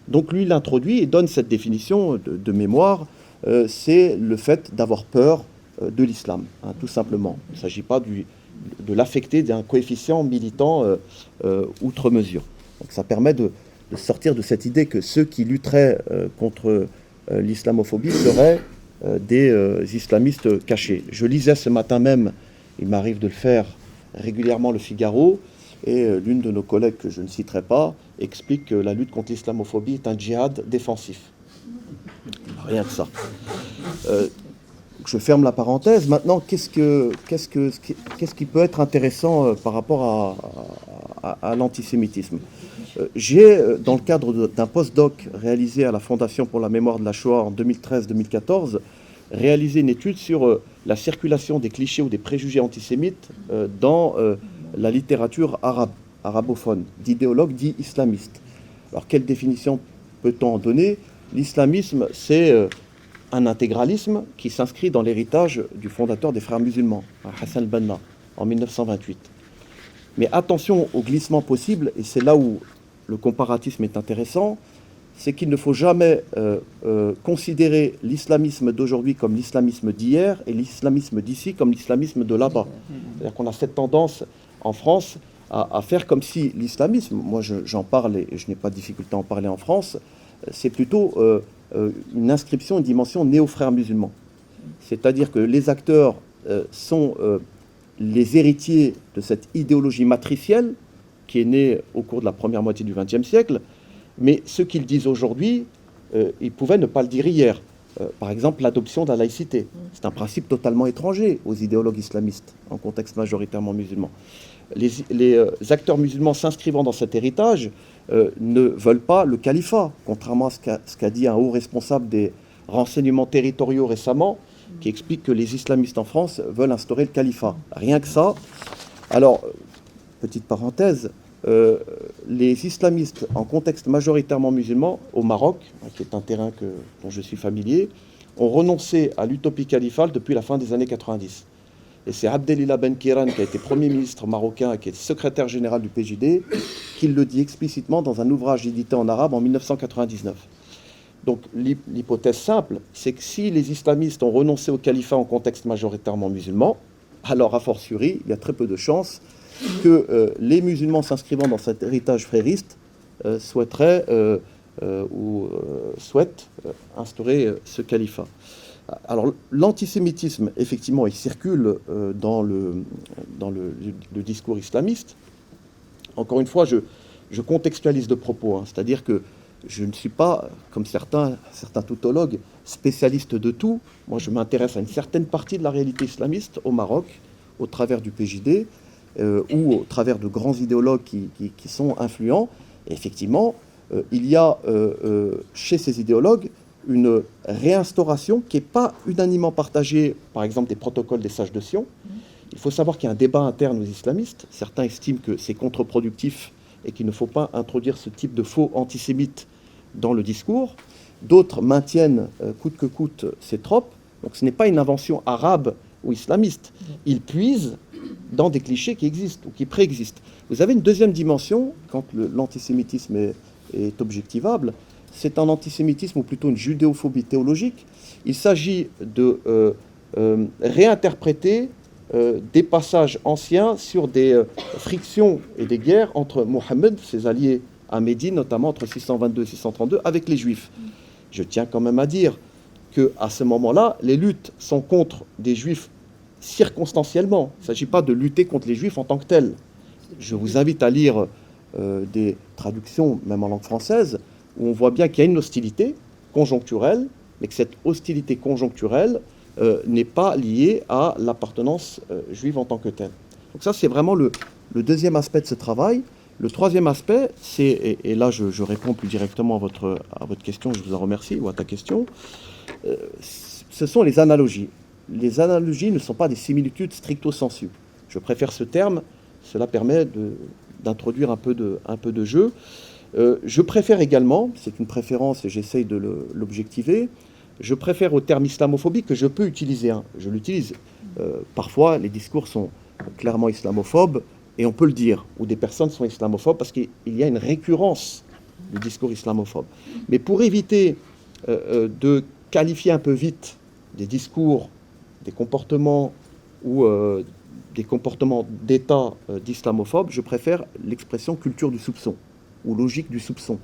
Donc lui, il introduit et donne cette définition de mémoire, c'est le fait d'avoir peur de l'islam, tout simplement. Il ne s'agit pas de l'affecter d'un coefficient militant outre mesure. Donc ça permet de sortir de cette idée que ceux qui lutteraient contre l'islamophobie seraient des islamistes cachés. Je lisais ce matin même, il m'arrive de le faire régulièrement, Le Figaro, et l'une de nos collègues, que je ne citerai pas, explique que la lutte contre l'islamophobie est un djihad défensif. Rien que ça. Je ferme la parenthèse. Maintenant, qu'est-ce qui peut être intéressant par rapport à l'antisémitisme? J'ai, dans le cadre d'un postdoc réalisé à la Fondation pour la mémoire de la Shoah en 2013-2014, réalisé une étude sur la circulation des clichés ou des préjugés antisémites dans la littérature arabophone, d'idéologues dits islamistes. Alors, quelle définition peut-on en donner? L'islamisme, c'est un intégralisme qui s'inscrit dans l'héritage du fondateur des Frères musulmans, Hassan al-Banna, en 1928. Mais attention au glissement possible, et c'est là où le comparatisme est intéressant, c'est qu'il ne faut jamais considérer l'islamisme d'aujourd'hui comme l'islamisme d'hier et l'islamisme d'ici comme l'islamisme de là-bas. C'est-à-dire qu'on a cette tendance en France à faire comme si l'islamisme, moi j'en parle et je n'ai pas de difficulté à en parler en France, c'est plutôt une inscription, une dimension néo-frères musulmans. C'est-à-dire que les acteurs sont les héritiers de cette idéologie matricielle qui est née au cours de la première moitié du XXe siècle, mais ce qu'ils disent aujourd'hui, ils pouvaient ne pas le dire hier. Par exemple, l'adoption de la laïcité. C'est un principe totalement étranger aux idéologues islamistes, en contexte majoritairement musulman. Les acteurs musulmans s'inscrivant dans cet héritage ne veulent pas le califat, contrairement à ce qu'a dit un haut responsable des renseignements territoriaux récemment, qui explique que les islamistes en France veulent instaurer le califat. Rien que ça. Alors, petite parenthèse, les islamistes en contexte majoritairement musulman, au Maroc, qui est un terrain dont je suis familier, ont renoncé à l'utopie califale depuis la fin des années 90. Et c'est Abdelillah Ben Kiran, qui a été Premier ministre marocain, qui est secrétaire général du PJD, qui le dit explicitement dans un ouvrage édité en arabe en 1999. Donc l'hypothèse simple, c'est que si les islamistes ont renoncé au califat en contexte majoritairement musulman, alors a fortiori, il y a très peu de chances que les musulmans s'inscrivant dans cet héritage frériste souhaitent instaurer ce califat. Alors l'antisémitisme, effectivement, il circule dans le discours islamiste. Encore une fois, je contextualise le propos, c'est-à-dire que je ne suis pas, comme certains tautologues, spécialiste de tout. Moi, je m'intéresse à une certaine partie de la réalité islamiste au Maroc, au travers du PJD, ou au travers de grands idéologues qui sont influents. Et effectivement, il y a chez ces idéologues une réinstauration qui n'est pas unanimement partagée, par exemple, des protocoles des sages de Sion. Il faut savoir qu'il y a un débat interne aux islamistes. Certains estiment que c'est contre-productif et qu'il ne faut pas introduire ce type de faux antisémites dans le discours. D'autres maintiennent coûte que coûte ces tropes. Donc ce n'est pas une invention arabe ou islamiste. Ils puisent dans des clichés qui existent ou qui préexistent. Vous avez une deuxième dimension, quand l'antisémitisme est objectivable, c'est un antisémitisme ou plutôt une judéophobie théologique. Il s'agit de réinterpréter des passages anciens sur des frictions et des guerres entre Mohammed, ses alliés à Médine, notamment entre 622 et 632, avec les Juifs. Je tiens quand même à dire qu'à ce moment-là, les luttes sont contre des Juifs circonstanciellement. Il ne s'agit pas de lutter contre les Juifs en tant que tels. Je vous invite à lire des traductions, même en langue française, où on voit bien qu'il y a une hostilité conjoncturelle, mais que cette hostilité conjoncturelle n'est pas liée à l'appartenance juive en tant que telle. Donc ça, c'est vraiment le deuxième aspect de ce travail. Le troisième aspect, c'est, et là je réponds plus directement à votre question, je vous en remercie, ou à ta question, ce sont les analogies. Les analogies ne sont pas des similitudes stricto sensu. Je préfère ce terme, cela permet d'introduire un peu de jeu. Je préfère également, c'est une préférence et j'essaye de l'objectiver, je préfère au terme islamophobie que je peux utiliser. Je l'utilise. Parfois, les discours sont clairement islamophobes, et on peut le dire, ou des personnes sont islamophobes parce qu'il y a une récurrence du discours islamophobe. Mais pour éviter de qualifier un peu vite des discours, des comportements ou des comportements d'État d'islamophobes, je préfère l'expression culture du soupçon ou logique du soupçon.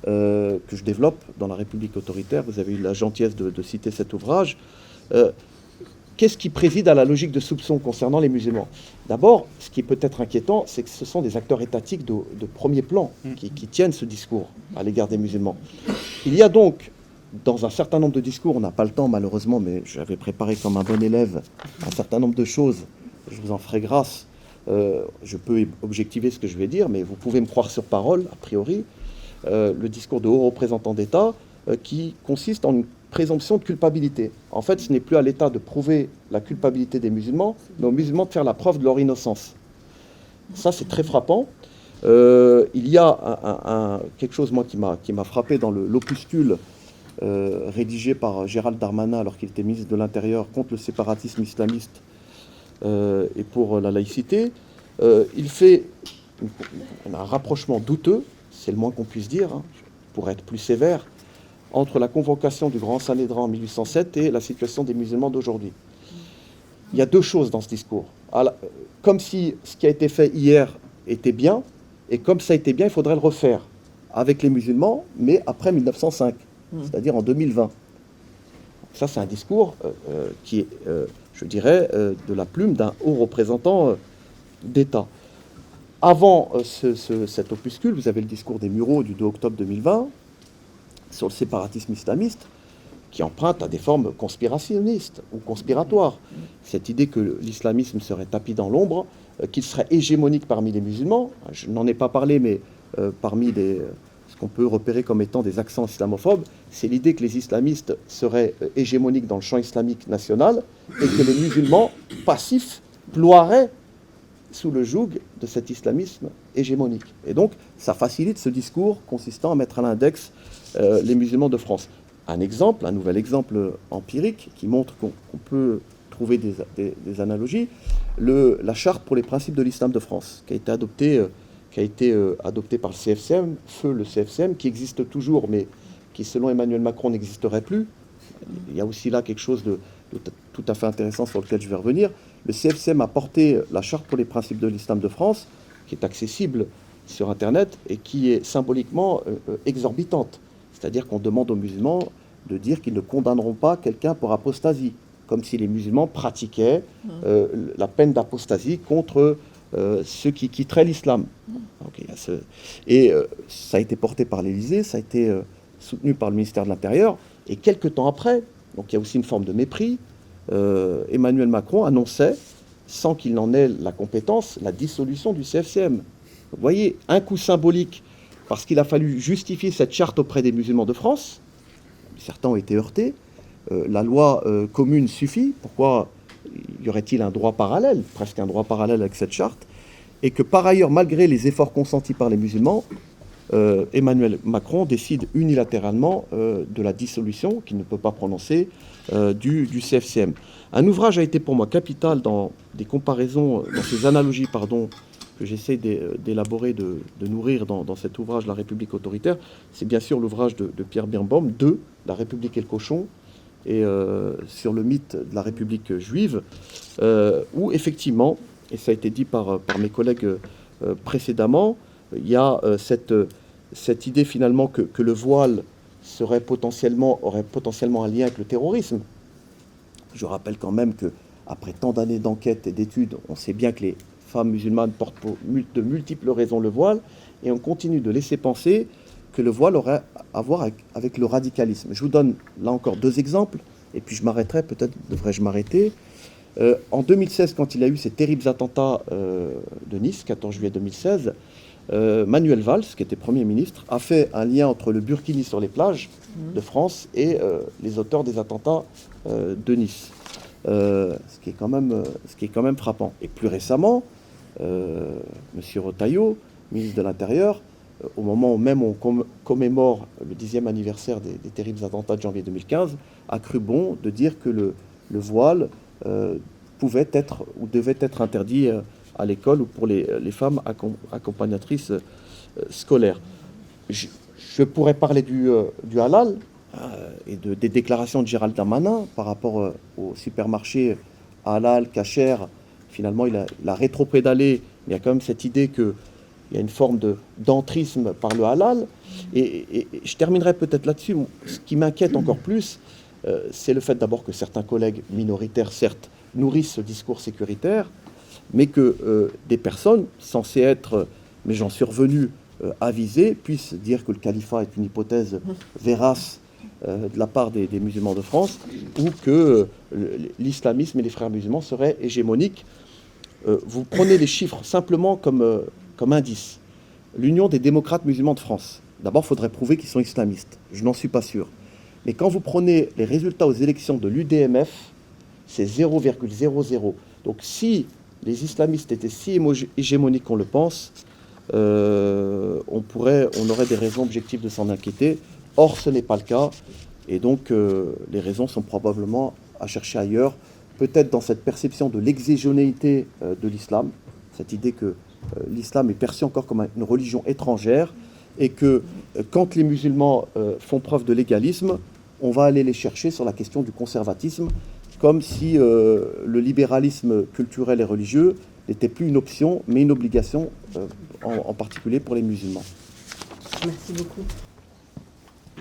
que je développe dans La République autoritaire. Vous avez eu la gentillesse de citer cet ouvrage. Qu'est-ce qui préside à la logique de soupçon concernant les musulmans? D'abord, ce qui est peut-être inquiétant, c'est que ce sont des acteurs étatiques de premier plan qui tiennent ce discours à l'égard des musulmans. Il y a donc, dans un certain nombre de discours, on n'a pas le temps malheureusement, mais j'avais préparé comme un bon élève un certain nombre de choses, je vous en ferai grâce. Je peux objectiver ce que je vais dire, mais vous pouvez me croire sur parole, a priori. Le discours de haut représentant d'État qui consiste en une présomption de culpabilité. En fait, ce n'est plus à l'État de prouver la culpabilité des musulmans, mais aux musulmans de faire la preuve de leur innocence. Ça, c'est très frappant. Il y a quelque chose, moi, qui m'a frappé dans l'opuscule rédigé par Gérald Darmanin alors qu'il était ministre de l'Intérieur contre le séparatisme islamiste et pour la laïcité. Il fait un rapprochement douteux, c'est le moins qu'on puisse dire, hein, pour être plus sévère, entre la convocation du Grand Sanhédrin en 1807 et la situation des musulmans d'aujourd'hui. Il y a deux choses dans ce discours. Comme si ce qui a été fait hier était bien, et comme ça a été bien, il faudrait le refaire avec les musulmans, mais après 1905, c'est-à-dire en 2020. Ça, c'est un discours qui est, je dirais, de la plume d'un haut représentant d'État. Avant cet opuscule, vous avez le discours des Mureaux du 2 octobre 2020, sur le séparatisme islamiste, qui emprunte à des formes conspirationnistes ou conspiratoires. Cette idée que l'islamisme serait tapis dans l'ombre, qu'il serait hégémonique parmi les musulmans, je n'en ai pas parlé, mais parmi ce qu'on peut repérer comme étant des accents islamophobes, c'est l'idée que les islamistes seraient hégémoniques dans le champ islamique national et que les musulmans passifs ploieraient sous le joug de cet islamisme hégémonique. Et donc, ça facilite ce discours consistant à mettre à l'index les musulmans de France. Un nouvel exemple empirique qui montre qu'on peut trouver des analogies, la charte pour les principes de l'islam de France, qui a été adoptée par le CFCM, le CFCM, qui existe toujours, mais qui, selon Emmanuel Macron, n'existerait plus. Il y a aussi là quelque chose de tout à fait intéressant sur lequel je vais revenir. Le CFCM a porté la charte pour les principes de l'islam de France, qui est accessible sur Internet et qui est symboliquement exorbitante. C'est-à-dire qu'on demande aux musulmans de dire qu'ils ne condamneront pas quelqu'un pour apostasie, comme si les musulmans pratiquaient la peine d'apostasie contre ceux qui quitteraient l'islam. Donc, ça a été porté par l'Élysée, ça a été soutenu par le ministère de l'Intérieur, et quelques temps après, donc il y a aussi une forme de mépris, Emmanuel Macron annonçait, sans qu'il n'en ait la compétence, la dissolution du CFCM. Vous voyez, un coup symbolique, parce qu'il a fallu justifier cette charte auprès des musulmans de France. Certains ont été heurtés. La loi commune suffit. Pourquoi y aurait-il un droit parallèle, presque un droit parallèle avec cette charte? Et que par ailleurs, malgré les efforts consentis par les musulmans, Emmanuel Macron décide unilatéralement de la dissolution, qu'il ne peut pas prononcer, du CFCM. Un ouvrage a été pour moi capital dans des comparaisons, dans ces analogies, que j'essaie d'élaborer, de nourrir dans cet ouvrage La République autoritaire. C'est bien sûr l'ouvrage de Pierre Birnbaum, La République et le cochon, et sur le mythe de la République juive, où effectivement, et ça a été dit par mes collègues précédemment, il y a cette idée finalement que le voile aurait potentiellement un lien avec le terrorisme. Je rappelle quand même qu'après tant d'années d'enquête et d'études, on sait bien que les femmes musulmanes portent pour de multiples raisons le voile, et on continue de laisser penser que le voile aurait à voir avec le radicalisme. Je vous donne là encore deux exemples, et puis je m'arrêterai, peut-être devrais-je m'arrêter. En 2016, quand il y a eu ces terribles attentats de Nice, 14 juillet 2016, Manuel Valls, qui était Premier ministre, a fait un lien entre le burkini sur les plages de France et les auteurs des attentats de Nice. Ce qui est quand même frappant. Et plus récemment, M. Retailleau, ministre de l'Intérieur, au moment où même on commémore le 10e anniversaire des terribles attentats de janvier 2015, a cru bon de dire que le voile pouvait être ou devait être interdit à l'école ou pour les femmes accompagnatrices scolaires. Je pourrais parler du halal et des déclarations de Gérald Darmanin par rapport au supermarché halal, kasher. Finalement, il a rétropédalé. Il y a quand même cette idée que il y a une forme d'entrisme par le halal. Et je terminerai peut-être là-dessus. Ce qui m'inquiète encore plus, c'est le fait d'abord que certains collègues minoritaires, certes, nourrissent ce discours sécuritaire, mais que des personnes censées être, mais j'en suis revenu, avisées, puissent dire que le califat est une hypothèse vérace de la part des musulmans de France, ou que l'islamisme et les frères musulmans seraient hégémoniques. Vous prenez les chiffres simplement comme indice. L'Union des démocrates musulmans de France, d'abord, il faudrait prouver qu'ils sont islamistes. Je n'en suis pas sûr. Mais quand vous prenez les résultats aux élections de l'UDMF, c'est 0,00. Donc si les islamistes étaient si hégémoniques qu'on le pense, on aurait des raisons objectives de s'en inquiéter. Or, ce n'est pas le cas. Et donc, les raisons sont probablement à chercher ailleurs, peut-être dans cette perception de l'exégénéité de l'islam, cette idée que l'islam est perçu encore comme une religion étrangère, et que quand les musulmans font preuve de légalisme, on va aller les chercher sur la question du conservatisme, comme si le libéralisme culturel et religieux n'était plus une option, mais une obligation, en particulier pour les musulmans. Merci beaucoup.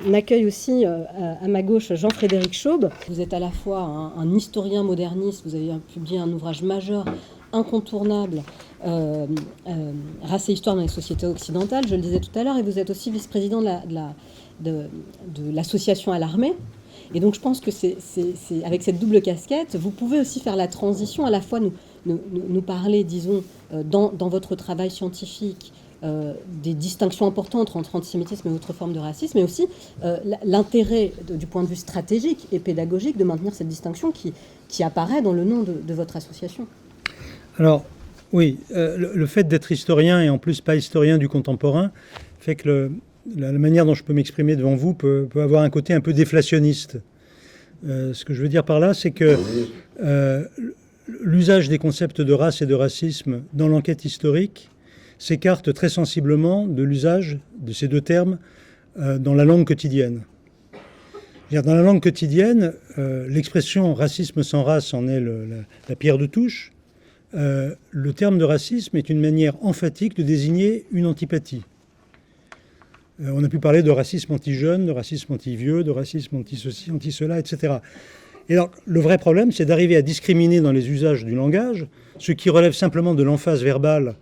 On accueille aussi à ma gauche Jean-Frédéric Chaube. Vous êtes à la fois un historien moderniste, vous avez publié un ouvrage majeur, incontournable, Race et histoire dans les sociétés occidentales, je le disais tout à l'heure, et vous êtes aussi vice-président de l'association à l'armée. Et donc je pense que c'est avec cette double casquette, vous pouvez aussi faire la transition, à la fois nous parler, disons, dans votre travail scientifique, des distinctions importantes entre antisémitisme et autres formes de racisme, mais aussi l'intérêt du point de vue stratégique et pédagogique de maintenir cette distinction qui apparaît dans le nom de votre association. Alors, oui, le fait d'être historien et en plus pas historien du contemporain fait que la manière dont je peux m'exprimer devant vous peut avoir un côté un peu déflationniste. Ce que je veux dire par là, c'est que l'usage des concepts de race et de racisme dans l'enquête historique s'écarte très sensiblement de l'usage de ces deux termes dans la langue quotidienne. Dans la langue quotidienne, l'expression « racisme sans race » en est la pierre de touche. Le terme de racisme est une manière emphatique de désigner une antipathie. On a pu parler de racisme anti-jeune, de racisme anti-vieux, de racisme anti-ceci, anti-cela, etc. Et alors, le vrai problème, c'est d'arriver à discriminer dans les usages du langage ce qui relève simplement de l'emphase verbale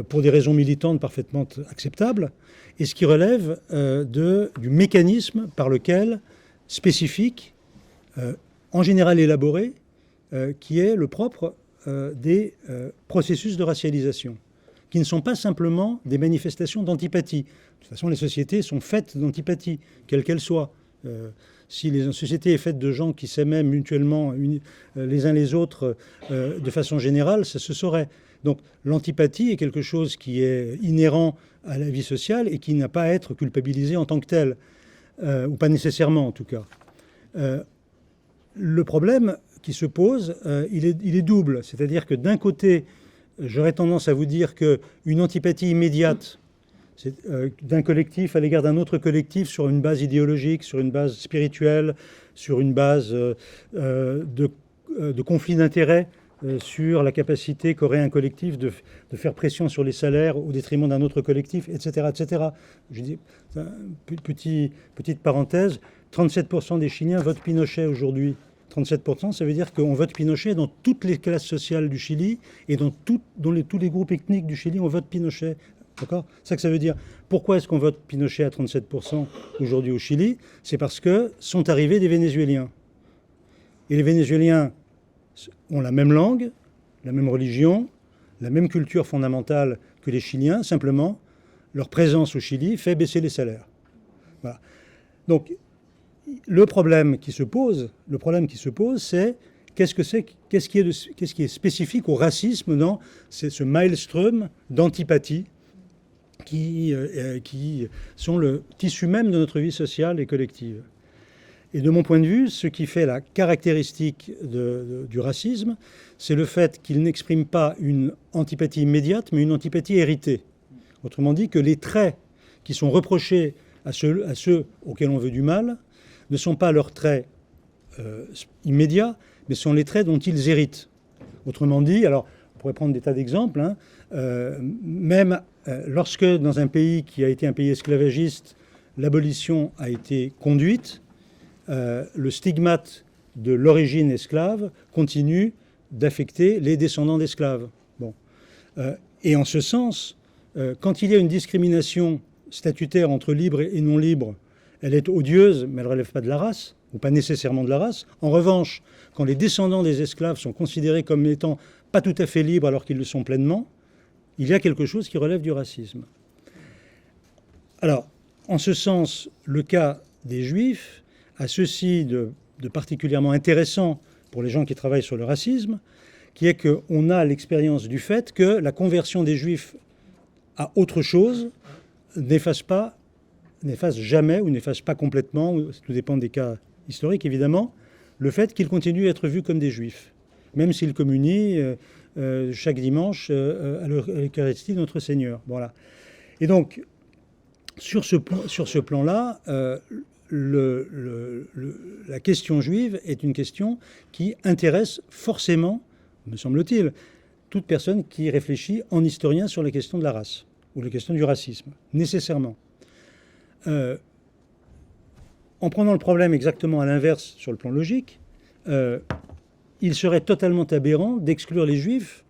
pour des raisons militantes parfaitement acceptables, et ce qui relève du mécanisme par lequel, spécifique, en général élaboré, qui est le propre des processus de racialisation, qui ne sont pas simplement des manifestations d'antipathie. De toute façon, les sociétés sont faites d'antipathie, quelle qu'elle soit. Si les sociétés est faite de gens qui s'aimaient mutuellement les uns les autres de façon générale, ça se saurait. Donc l'antipathie est quelque chose qui est inhérent à la vie sociale et qui n'a pas à être culpabilisé en tant que tel, ou pas nécessairement en tout cas. Le problème qui se pose, il est double. C'est-à-dire que d'un côté, j'aurais tendance à vous dire qu'une antipathie immédiate d'un collectif à l'égard d'un autre collectif sur une base idéologique, sur une base spirituelle, sur une base de conflit d'intérêts, sur la capacité qu'aurait un collectif de faire pression sur les salaires au détriment d'un autre collectif, etc. etc. Je dis, petite parenthèse, 37% des Chiliens votent Pinochet aujourd'hui. 37%, ça veut dire qu'on vote Pinochet dans toutes les classes sociales du Chili et dans tous les groupes ethniques du Chili, on vote Pinochet. D'accord ? C'est ça que ça veut dire. Pourquoi est-ce qu'on vote Pinochet à 37% aujourd'hui au Chili ? C'est parce que sont arrivés des Vénézuéliens. Et les Vénézuéliens ont la même langue, la même religion, la même culture fondamentale que les Chiliens. Simplement, leur présence au Chili fait baisser les salaires. Voilà. Donc, le problème qui se pose, c'est qu'est-ce qui est spécifique au racisme dans ce maelstrom d'antipathie qui sont le tissu même de notre vie sociale et collective. Et de mon point de vue, ce qui fait la caractéristique du racisme, c'est le fait qu'il n'exprime pas une antipathie immédiate, mais une antipathie héritée. Autrement dit, que les traits qui sont reprochés à ceux auxquels on veut du mal ne sont pas leurs traits immédiats, mais sont les traits dont ils héritent. Autrement dit, alors on pourrait prendre des tas d'exemples, même lorsque dans un pays qui a été un pays esclavagiste, l'abolition a été conduite, le stigmate de l'origine esclave continue d'affecter les descendants d'esclaves. Bon. Et en ce sens, quand il y a une discrimination statutaire entre libre et non libre, elle est odieuse, mais elle ne relève pas de la race, ou pas nécessairement de la race. En revanche, quand les descendants des esclaves sont considérés comme étant pas tout à fait libres alors qu'ils le sont pleinement, il y a quelque chose qui relève du racisme. Alors, en ce sens, le cas des Juifs a ceci de particulièrement intéressant pour les gens qui travaillent sur le racisme, qui est qu'on a l'expérience du fait que la conversion des Juifs à autre chose n'efface jamais ou n'efface pas complètement, tout dépend des cas historiques évidemment, le fait qu'ils continuent à être vus comme des Juifs, même s'ils communient chaque dimanche à l'Eucharistie de notre Seigneur. Voilà. Et donc, sur ce plan-là, la question juive est une question qui intéresse forcément, me semble-t-il, toute personne qui réfléchit en historien sur la question de la race ou la question du racisme, nécessairement. En prenant le problème exactement à l'inverse sur le plan logique, il serait totalement aberrant d'exclure les Juifs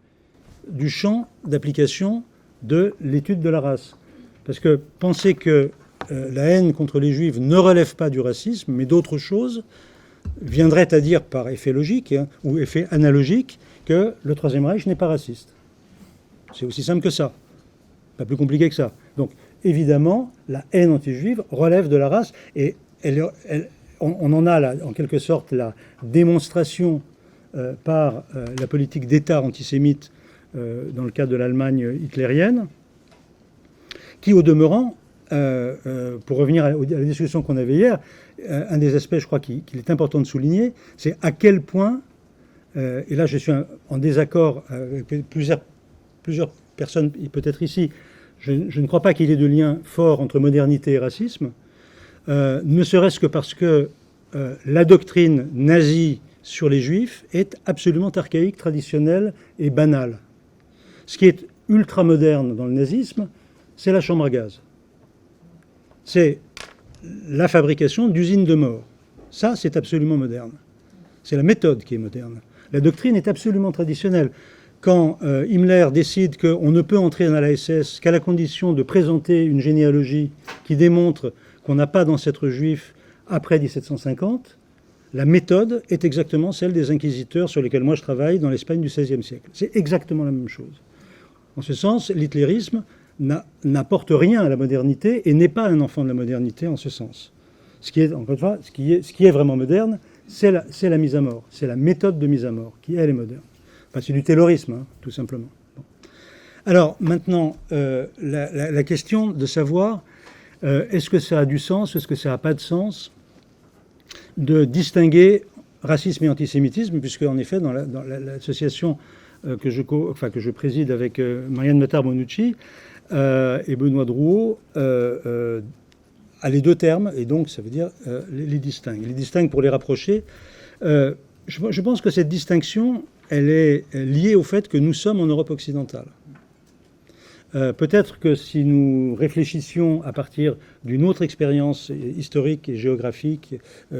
du champ d'application de l'étude de la race. Parce que penser que la haine contre les Juifs ne relève pas du racisme, mais d'autre chose, viendrait à dire par effet logique ou effet analogique que le Troisième Reich n'est pas raciste. C'est aussi simple que ça. Pas plus compliqué que ça. Donc, évidemment, la haine anti-juive relève de la race et on en a là, en quelque sorte la démonstration par la politique d'État antisémite dans le cadre de l'Allemagne hitlérienne, qui au demeurant, pour revenir à la discussion qu'on avait hier, un des aspects, je crois, qu'il est important de souligner, c'est à quel point, et là je suis en désaccord avec plusieurs personnes, peut-être ici, je ne crois pas qu'il y ait de lien fort entre modernité et racisme, ne serait-ce que parce que la doctrine nazie sur les Juifs est absolument archaïque, traditionnelle et banale. Ce qui est ultra-moderne dans le nazisme, c'est la chambre à gaz. C'est la fabrication d'usines de mort. Ça, c'est absolument moderne. C'est la méthode qui est moderne. La doctrine est absolument traditionnelle. Quand Himmler décide qu'on ne peut entrer dans la SS qu'à la condition de présenter une généalogie qui démontre qu'on n'a pas d'ancêtres juifs après 1750, la méthode est exactement celle des inquisiteurs sur lesquels moi je travaille dans l'Espagne du XVIe siècle. C'est exactement la même chose. En ce sens, l'hitlérisme n'apporte rien à la modernité et n'est pas un enfant de la modernité en ce sens. Ce qui est, encore une fois, ce qui est vraiment moderne, c'est la mise à mort. C'est la méthode de mise à mort qui, elle, est moderne. Enfin, c'est du taylorisme, tout simplement. Bon. Alors, maintenant, la question de savoir est-ce que ça a du sens, est-ce que ça n'a pas de sens de distinguer racisme et antisémitisme, puisque, en effet, dans l'association que je préside avec Marianne Matar-Bonucci et Benoît Drouot, a les deux termes, et donc ça veut dire les distingue. Les distingue pour les rapprocher. Je pense que cette distinction, elle est liée au fait que nous sommes en Europe occidentale. Peut-être que si nous réfléchissions à partir d'une autre expérience historique et géographique,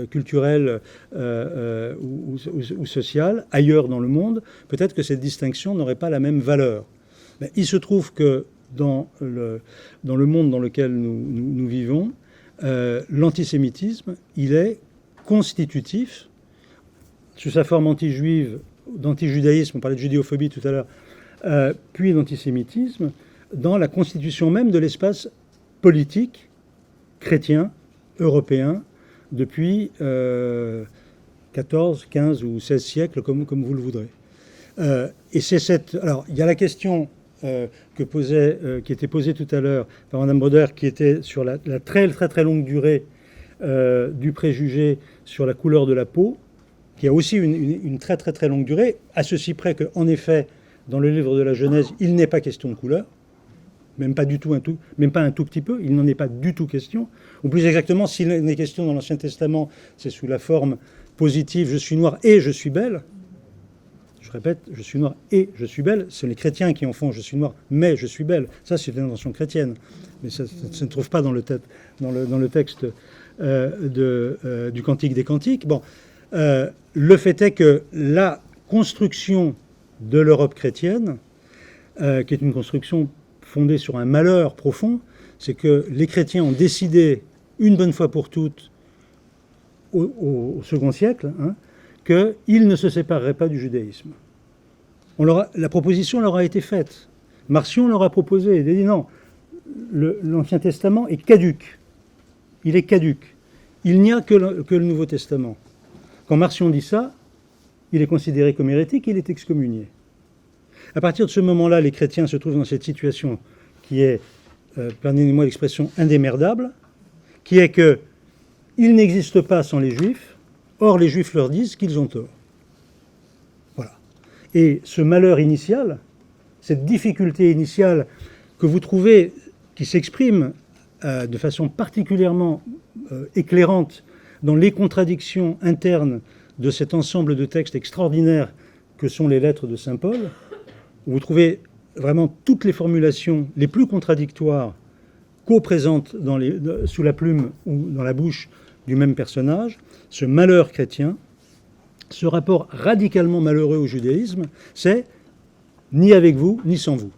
culturelle ou sociale, ailleurs dans le monde, peut-être que cette distinction n'aurait pas la même valeur. Mais il se trouve que dans le monde dans lequel nous vivons, l'antisémitisme, il est constitutif, sous sa forme anti-juive, d'anti-judaïsme, on parlait de judéophobie tout à l'heure, puis d'antisémitisme, dans la constitution même de l'espace politique chrétien, européen, depuis 14, 15 ou 16 siècles, comme vous le voudrez. Et c'est cette... Alors, il y a la question qui était posée tout à l'heure par Mme Broder, qui était sur la très, très, très longue durée du préjugé sur la couleur de la peau, qui a aussi une très, très, très longue durée, à ceci près qu'en effet, dans le livre de la Genèse, il n'est pas question de couleur. Même pas un tout petit peu, il n'en est pas du tout question. Ou plus exactement, s'il en est question dans l'Ancien Testament, c'est sous la forme positive, je suis noir et je suis belle. Je répète, je suis noir et je suis belle. Ce sont les chrétiens qui en font je suis noir, mais je suis belle. Ça, c'est une invention chrétienne. Mais ça ne trouve pas dans le texte du Cantique des Cantiques. Bon, le fait est que la construction de l'Europe chrétienne, qui est une construction fondée sur un malheur profond, c'est que les chrétiens ont décidé, une bonne fois pour toutes, au second siècle, qu'ils ne se sépareraient pas du judaïsme. La proposition leur a été faite. Marcion leur a proposé. Il a dit non, l'Ancien Testament est caduc. Il est caduc. Il n'y a que le Nouveau Testament. Quand Marcion dit ça, il est considéré comme hérétique, il est excommunié. À partir de ce moment-là, les chrétiens se trouvent dans cette situation qui est, pardonnez-moi l'expression, indémerdable, qui est que ils n'existent pas sans les Juifs, or les Juifs leur disent qu'ils ont tort. Voilà. Et ce malheur initial, cette difficulté initiale que vous trouvez, qui s'exprime de façon particulièrement éclairante dans les contradictions internes de cet ensemble de textes extraordinaires que sont les lettres de saint Paul, où vous trouvez vraiment toutes les formulations les plus contradictoires co-présentes sous la plume ou dans la bouche du même personnage, ce malheur chrétien, ce rapport radicalement malheureux au judaïsme, c'est ni avec vous, ni sans vous.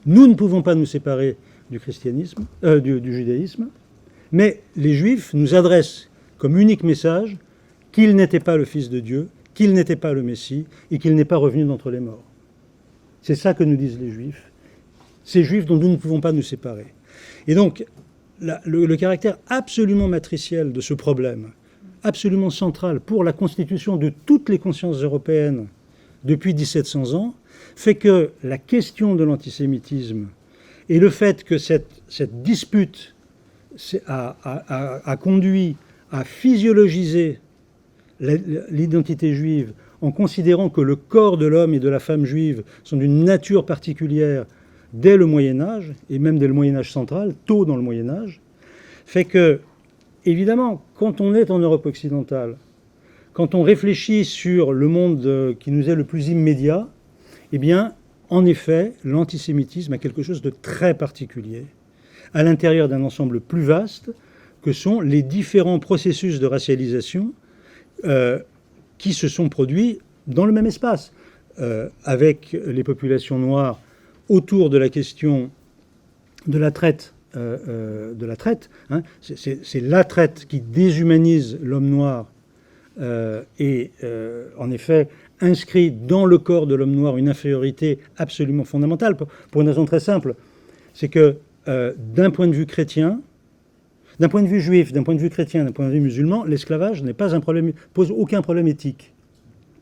Nous ne pouvons pas nous séparer du christianisme, du judaïsme, mais les Juifs nous adressent comme unique message qu'il n'était pas le Fils de Dieu, qu'il n'était pas le Messie et qu'il n'est pas revenu d'entre les morts. C'est ça que nous disent les Juifs, ces Juifs dont nous ne pouvons pas nous séparer. Et donc, le caractère absolument matriciel de ce problème, absolument central pour la constitution de toutes les consciences européennes depuis 1700 ans, fait que la question de l'antisémitisme et le fait que cette dispute a conduit à physiologiser l'identité juive en considérant que le corps de l'homme et de la femme juive sont d'une nature particulière dès le Moyen-Âge, et même dès le Moyen-Âge central, tôt dans le Moyen-Âge, fait que, évidemment, quand on est en Europe occidentale, quand on réfléchit sur le monde qui nous est le plus immédiat, eh bien, en effet, l'antisémitisme a quelque chose de très particulier, à l'intérieur d'un ensemble plus vaste que sont les différents processus de racialisation qui se sont produits dans le même espace, avec les populations noires autour de la question de la traite. C'est la traite qui déshumanise l'homme noir et, en effet, inscrit dans le corps de l'homme noir une infériorité absolument fondamentale, pour une raison très simple. C'est que, d'un point de vue chrétien, d'un point de vue juif, d'un point de vue chrétien, d'un point de vue musulman, l'esclavage n'est pas un problème, pose aucun problème éthique.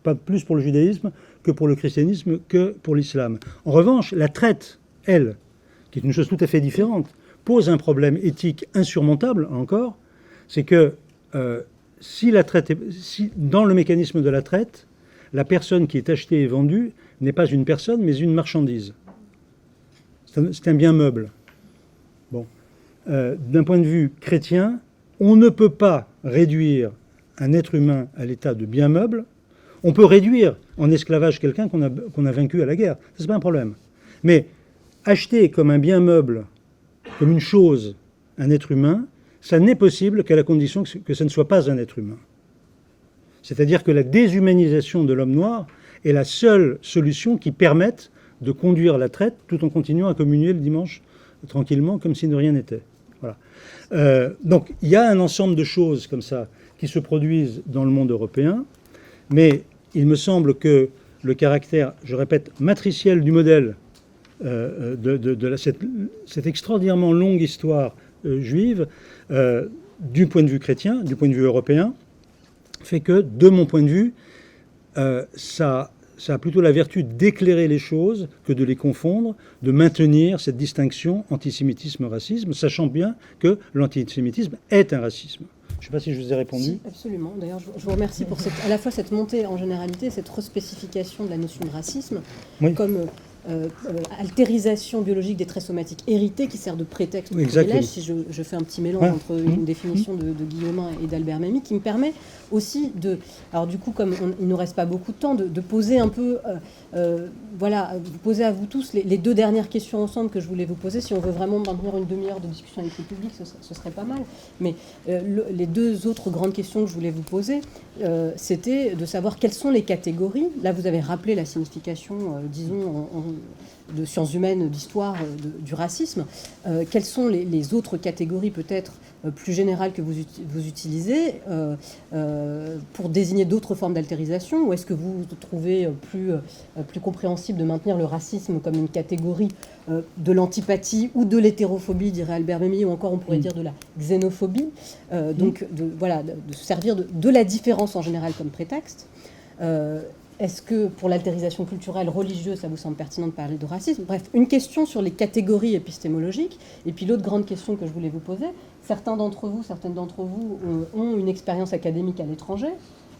Pas plus pour le judaïsme que pour le christianisme que pour l'islam. En revanche, la traite, elle, qui est une chose tout à fait différente, pose un problème éthique insurmontable encore, c'est que si dans le mécanisme de la traite, la personne qui est achetée et vendue n'est pas une personne, mais une marchandise. C'est un bien meuble. Bon. D'un point de vue chrétien, on ne peut pas réduire un être humain à l'état de bien meuble. On peut réduire en esclavage quelqu'un qu'on a vaincu à la guerre. Ça, c'est pas un problème. Mais acheter comme un bien meuble, comme une chose, un être humain, ça n'est possible qu'à la condition que ce ne soit pas un être humain. C'est-à-dire que la déshumanisation de l'homme noir est la seule solution qui permette de conduire la traite tout en continuant à communier le dimanche tranquillement comme si de rien n'était. Voilà. Donc il y a un ensemble de choses comme ça qui se produisent dans le monde européen, mais il me semble que le caractère, je répète, matriciel du modèle cette extraordinairement longue histoire juive, du point de vue chrétien, du point de vue européen, fait que, de mon point de vue, ça a plutôt la vertu d'éclairer les choses que de les confondre, de maintenir cette distinction antisémitisme-racisme, sachant bien que l'antisémitisme est un racisme. Je ne sais pas si je vous ai répondu. Si, absolument. D'ailleurs, je vous remercie pour à la fois cette montée en généralité, cette respécification de la notion de racisme, oui. comme altérisation biologique des traits somatiques hérités qui sert de prétexte au Exactement. privilège, si je fais un petit mélange entre une définition de Guillaumin et d'Albert Memmi, qui me permet aussi de... Alors du coup, comme il ne nous reste pas beaucoup de temps, de poser un peu... voilà, vous poser à vous tous les deux dernières questions ensemble que je voulais vous poser. Si on veut vraiment maintenir une demi-heure de discussion avec le public, ce serait pas mal. Mais les deux autres grandes questions que je voulais vous poser, c'était de savoir quelles sont les catégories. Là, vous avez rappelé la signification, disons, de sciences humaines, d'histoire, du racisme. Quelles sont les autres catégories peut-être plus générales que vous utilisez pour désigner d'autres formes d'altérisation, ou est-ce que vous trouvez plus compréhensible de maintenir le racisme comme une catégorie de l'antipathie ou de l'hétérophobie, dirait Albert Memmi, ou encore on pourrait dire de la xénophobie, donc voilà, de se servir de la différence en général comme prétexte. Est-ce que pour l'altérisation culturelle, religieuse, ça vous semble pertinent de parler de racisme? Bref, une question sur les catégories épistémologiques. Et puis l'autre grande question que je voulais vous poser, certaines d'entre vous ont une expérience académique à l'étranger.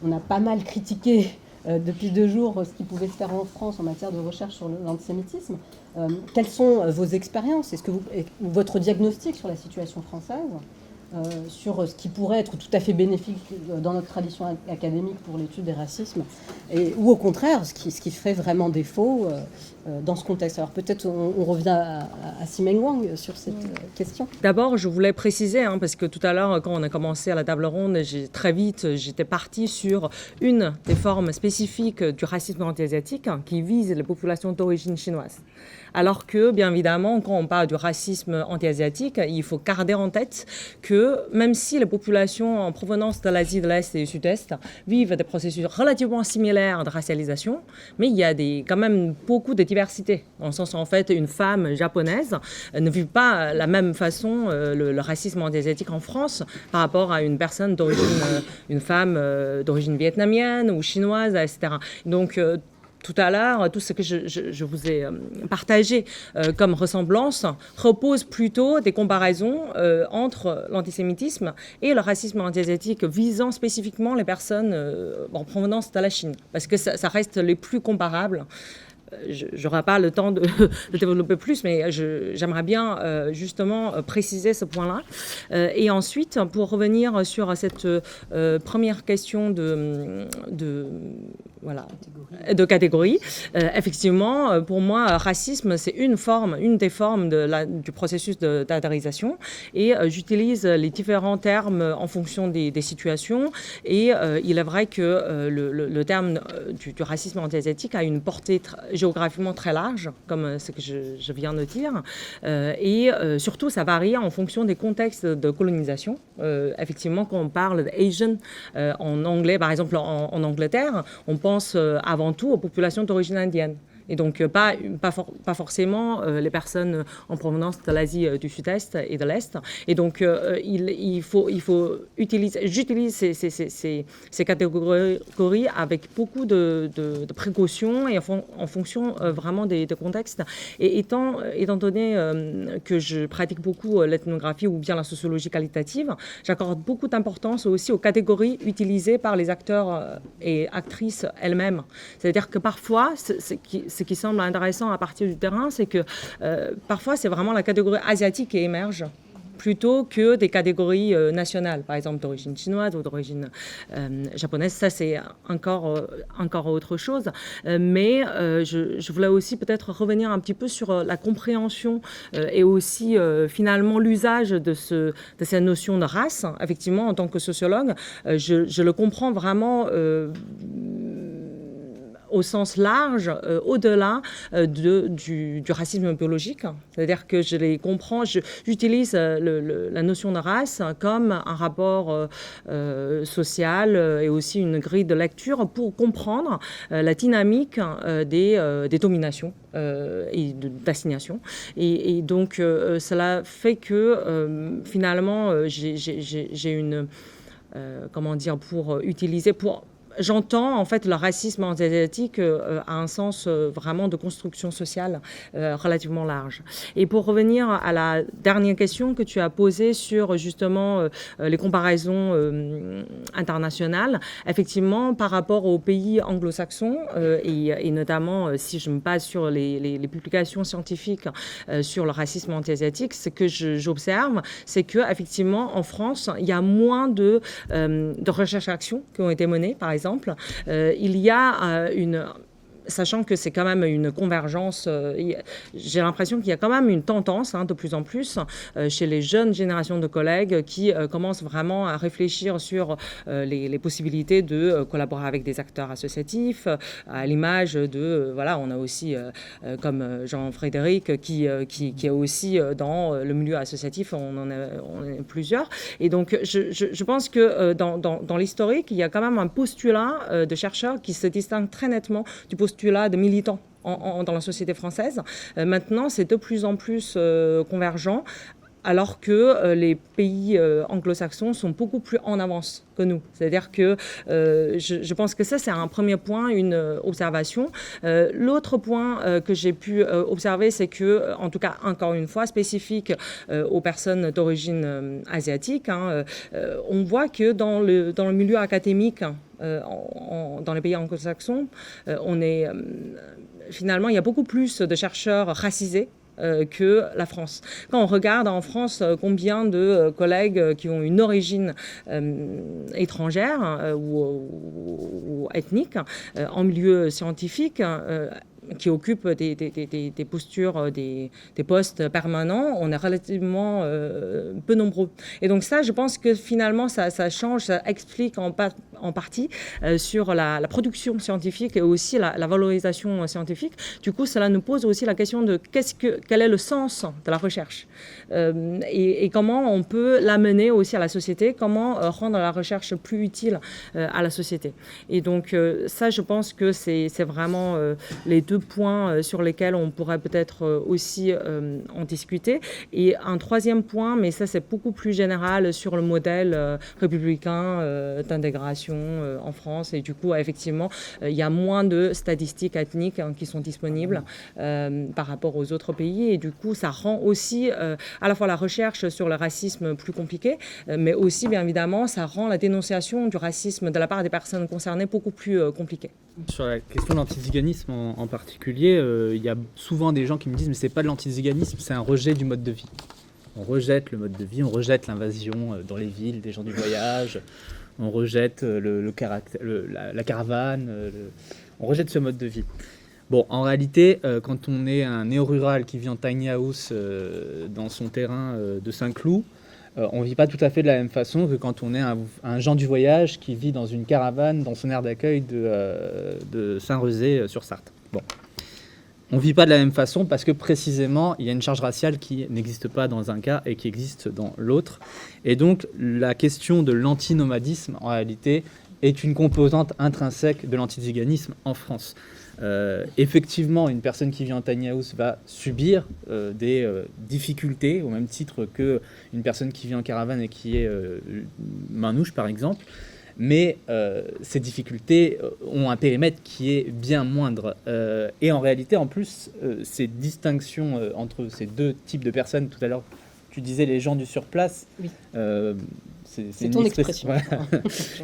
On a pas mal critiqué depuis 2 jours ce qui pouvait se faire en France en matière de recherche sur l'antisémitisme. Quelles sont vos expériences? Est-ce que votre diagnostic sur la situation française, sur ce qui pourrait être tout à fait bénéfique dans notre tradition académique pour l'étude des racismes, ou au contraire, ce qui ferait vraiment défaut dans ce contexte. Alors peut-être on revient à Ximeng Wang sur cette question. D'abord, je voulais préciser, parce que tout à l'heure, quand on a commencé à la table ronde, très vite, j'étais partie sur une des formes spécifiques du racisme anti-asiatique qui vise les populations d'origine chinoise. Alors que, bien évidemment, quand on parle du racisme anti-asiatique, il faut garder en tête que même si les populations en provenance de l'Asie de l'Est et du Sud-Est vivent des processus relativement similaires de racialisation, mais il y a quand même beaucoup de diversité. Dans le sens où, en fait, une femme japonaise ne vit pas de la même façon le racisme anti-asiatique en France par rapport à une personne une femme d'origine vietnamienne ou chinoise, etc. Donc, tout à l'heure, tout ce que je vous ai partagé comme ressemblance repose plutôt des comparaisons entre l'antisémitisme et le racisme anti-asiatique visant spécifiquement les personnes en provenance de la Chine, parce que ça reste les plus comparables. Je n'aurai pas le temps de développer plus, mais j'aimerais bien justement préciser ce point-là. Et ensuite, pour revenir sur cette première question de catégorie, effectivement, pour moi, racisme, c'est une des formes du processus d'altérisation. Et j'utilise les différents termes en fonction des situations. Et il est vrai que le terme du racisme anti-asiatique a une portée géographiquement très large, comme ce que je viens de dire. Et surtout, ça varie en fonction des contextes de colonisation. Effectivement, quand on parle d'Asian en anglais, par exemple en Angleterre, on pense avant tout aux populations d'origine indienne. Et donc, pas forcément les personnes en provenance de l'Asie du Sud-Est et de l'Est. Et donc, j'utilise ces catégories avec beaucoup de précautions et en fonction vraiment des contextes. Et étant donné que je pratique beaucoup l'ethnographie ou bien la sociologie qualitative, j'accorde beaucoup d'importance aussi aux catégories utilisées par les acteurs et actrices elles-mêmes. C'est-à-dire que parfois, ce qui semble intéressant à partir du terrain, c'est que parfois, c'est vraiment la catégorie asiatique qui émerge plutôt que des catégories nationales, par exemple d'origine chinoise ou d'origine japonaise. Ça, c'est encore autre chose. Mais je voulais aussi peut-être revenir un petit peu sur la compréhension et aussi finalement l'usage de cette notion de race. Effectivement, en tant que sociologue, je le comprends vraiment au sens large, au-delà du racisme biologique. C'est-à-dire que je les comprends, j'utilise la notion de race comme un rapport social et aussi une grille de lecture pour comprendre la dynamique des dominations et d'assignation. Et donc, cela fait que finalement, j'ai une... comment dire, pour j'entends en fait le racisme anti-asiatique à un sens vraiment de construction sociale relativement large. Et pour revenir à la dernière question que tu as posée sur justement les comparaisons internationales, effectivement par rapport aux pays anglo-saxons et notamment si je me base sur les publications scientifiques sur le racisme anti-asiatique, ce que j'observe, c'est que effectivement en France il y a moins de recherches-actions qui ont été menées, par exemple. Il y a sachant que c'est quand même une convergence, j'ai l'impression qu'il y a quand même une tendance de plus en plus chez les jeunes générations de collègues qui commencent vraiment à réfléchir sur les possibilités de collaborer avec des acteurs associatifs, à l'image de, voilà, on a aussi comme Jean-Frédéric qui est aussi dans le milieu associatif, on est plusieurs. Et donc je pense que dans l'historique, il y a quand même un postulat de chercheurs qui se distingue très nettement du postulat de militants dans la société française. Maintenant, c'est de plus en plus convergent, alors que les pays anglo-saxons sont beaucoup plus en avance que nous. C'est-à-dire que je pense que ça, c'est un premier point, une observation. L'autre point que j'ai pu observer, c'est que, en tout cas, encore une fois, spécifique aux personnes d'origine asiatique, on voit que dans le milieu académique, dans les pays anglo-saxons, finalement, il y a beaucoup plus de chercheurs racisés que la France. Quand on regarde en France combien de collègues qui ont une origine étrangère ou ethnique en milieu scientifique, qui occupent des postures, des postes permanents, on est relativement peu nombreux. Et donc ça, je pense que finalement, ça change, ça explique en partie sur la production scientifique et aussi la valorisation scientifique. Du coup, cela nous pose aussi la question de quel est le sens de la recherche et comment on peut l'amener aussi à la société, comment rendre la recherche plus utile à la société. Et donc ça, je pense que c'est vraiment les deux points sur lesquels on pourrait peut-être aussi en discuter. Et un troisième point, mais ça c'est beaucoup plus général sur le modèle républicain d'intégration en France. Et du coup, effectivement, il y a moins de statistiques ethniques qui sont disponibles par rapport aux autres pays. Et du coup, ça rend aussi à la fois la recherche sur le racisme plus compliquée, mais aussi, bien évidemment, ça rend la dénonciation du racisme de la part des personnes concernées beaucoup plus compliquée. Sur la question de l'antiziganisme en particulier, il y a souvent des gens qui me disent mais c'est pas de l'antiziganisme, c'est un rejet du mode de vie. On rejette le mode de vie, on rejette l'invasion dans les villes des gens du voyage, on rejette la caravane, on rejette ce mode de vie. Bon, en réalité, quand on est un néo-rural qui vit en tiny house dans son terrain de Saint-Cloud, on ne vit pas tout à fait de la même façon que quand on est un Jean du voyage qui vit dans une caravane dans son aire d'accueil de Saint-Rezé-sur-Sarthe. Bon. On ne vit pas de la même façon parce que précisément, il y a une charge raciale qui n'existe pas dans un cas et qui existe dans l'autre. Et donc, la question de l'antinomadisme, en réalité, est une composante intrinsèque de l'antiziganisme en France. Effectivement, une personne qui vit en tiny house va subir des difficultés, au même titre qu'une personne qui vit en caravane et qui est manouche, par exemple. Mais ces difficultés ont un périmètre qui est bien moindre. Et en réalité, en plus, ces distinctions entre ces deux types de personnes, tout à l'heure, tu disais les gens du surplace. Oui. C'est ton expression.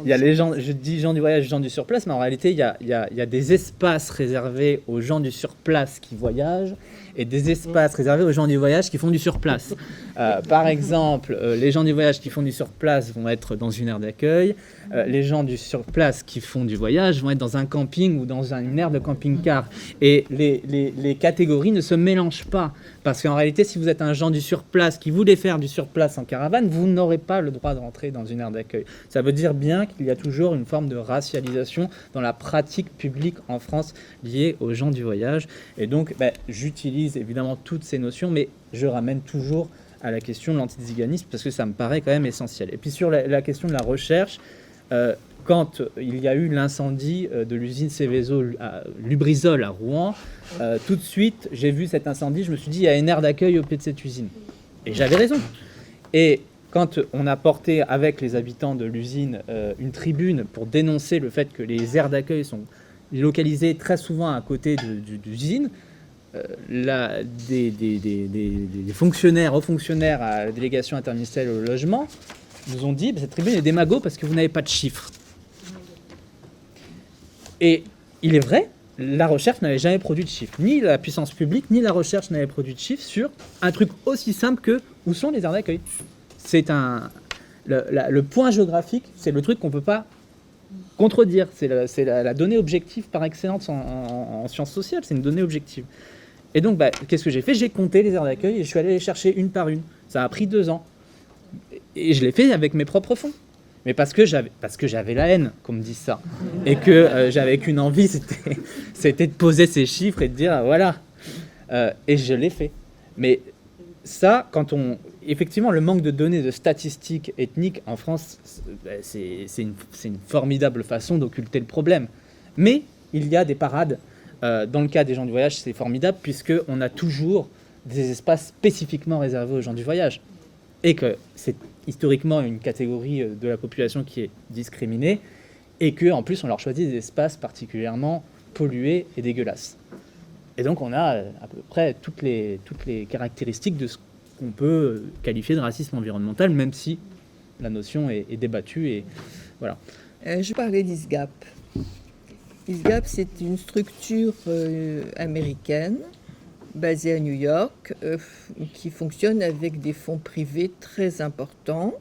Il y a les gens, je dis gens du voyage, gens du surplace, mais en réalité, il y a des espaces réservés aux gens du surplace qui voyagent et des espaces réservés aux gens du voyage qui font du surplace. Par exemple, les gens du voyage qui font du surplace vont être dans une aire d'accueil. Les gens du surplace qui font du voyage vont être dans un camping ou dans une aire de camping-car. Et les catégories ne se mélangent pas. Parce qu'en réalité, si vous êtes un gens du surplace qui voulait faire du surplace en caravane, vous n'aurez pas le droit de rentrer dans une aire d'accueil. Ça veut dire bien qu'il y a toujours une forme de racialisation dans la pratique publique en France liée aux gens du voyage. Et donc, j'utilise évidemment toutes ces notions, mais je ramène toujours à la question de l'antiziganisme parce que ça me paraît quand même essentiel. Et puis sur la question de la recherche, quand il y a eu l'incendie de l'usine Seveso à Lubrizol à Rouen, tout de suite, j'ai vu cet incendie, je me suis dit, il y a une aire d'accueil au pied de cette usine. Et j'avais raison. Et quand on a porté avec les habitants de l'usine une tribune pour dénoncer le fait que les aires d'accueil sont localisées très souvent à côté d'usines, des fonctionnaires, hauts fonctionnaires à la délégation interministérielle au logement nous ont dit cette tribune est démago parce que vous n'avez pas de chiffres. Et il est vrai, la recherche n'avait jamais produit de chiffres. Ni la puissance publique, ni la recherche n'avait produit de chiffres sur un truc aussi simple que où sont les aires d'accueil. C'est le point géographique, c'est le truc qu'on ne peut pas contredire. C'est la donnée objective par excellence en sciences sociales, c'est une donnée objective. Et donc, qu'est-ce que j'ai fait? J'ai compté les aires d'accueil et je suis allé les chercher une par une. Ça a pris 2 ans. Et je l'ai fait avec mes propres fonds. Mais parce que j'avais la haine qu'on me dise ça. Et que j'avais qu'une envie, c'était de poser ces chiffres et de dire, voilà. Et je l'ai fait. Mais ça, effectivement, le manque de données de statistiques ethniques en France, c'est une formidable façon d'occulter le problème. Mais il y a des parades. Dans le cas des gens du voyage, c'est formidable puisqu'on a toujours des espaces spécifiquement réservés aux gens du voyage. Et que c'est historiquement une catégorie de la population qui est discriminée et qu'en plus on leur choisit des espaces particulièrement pollués et dégueulasses. Et donc on a à peu près toutes les caractéristiques de ce qu'on peut qualifier de racisme environnemental, même si la notion est débattue. Et voilà. Je parlais d'ISGAP. ISGAP, c'est une structure américaine basée à New York qui fonctionne avec des fonds privés très importants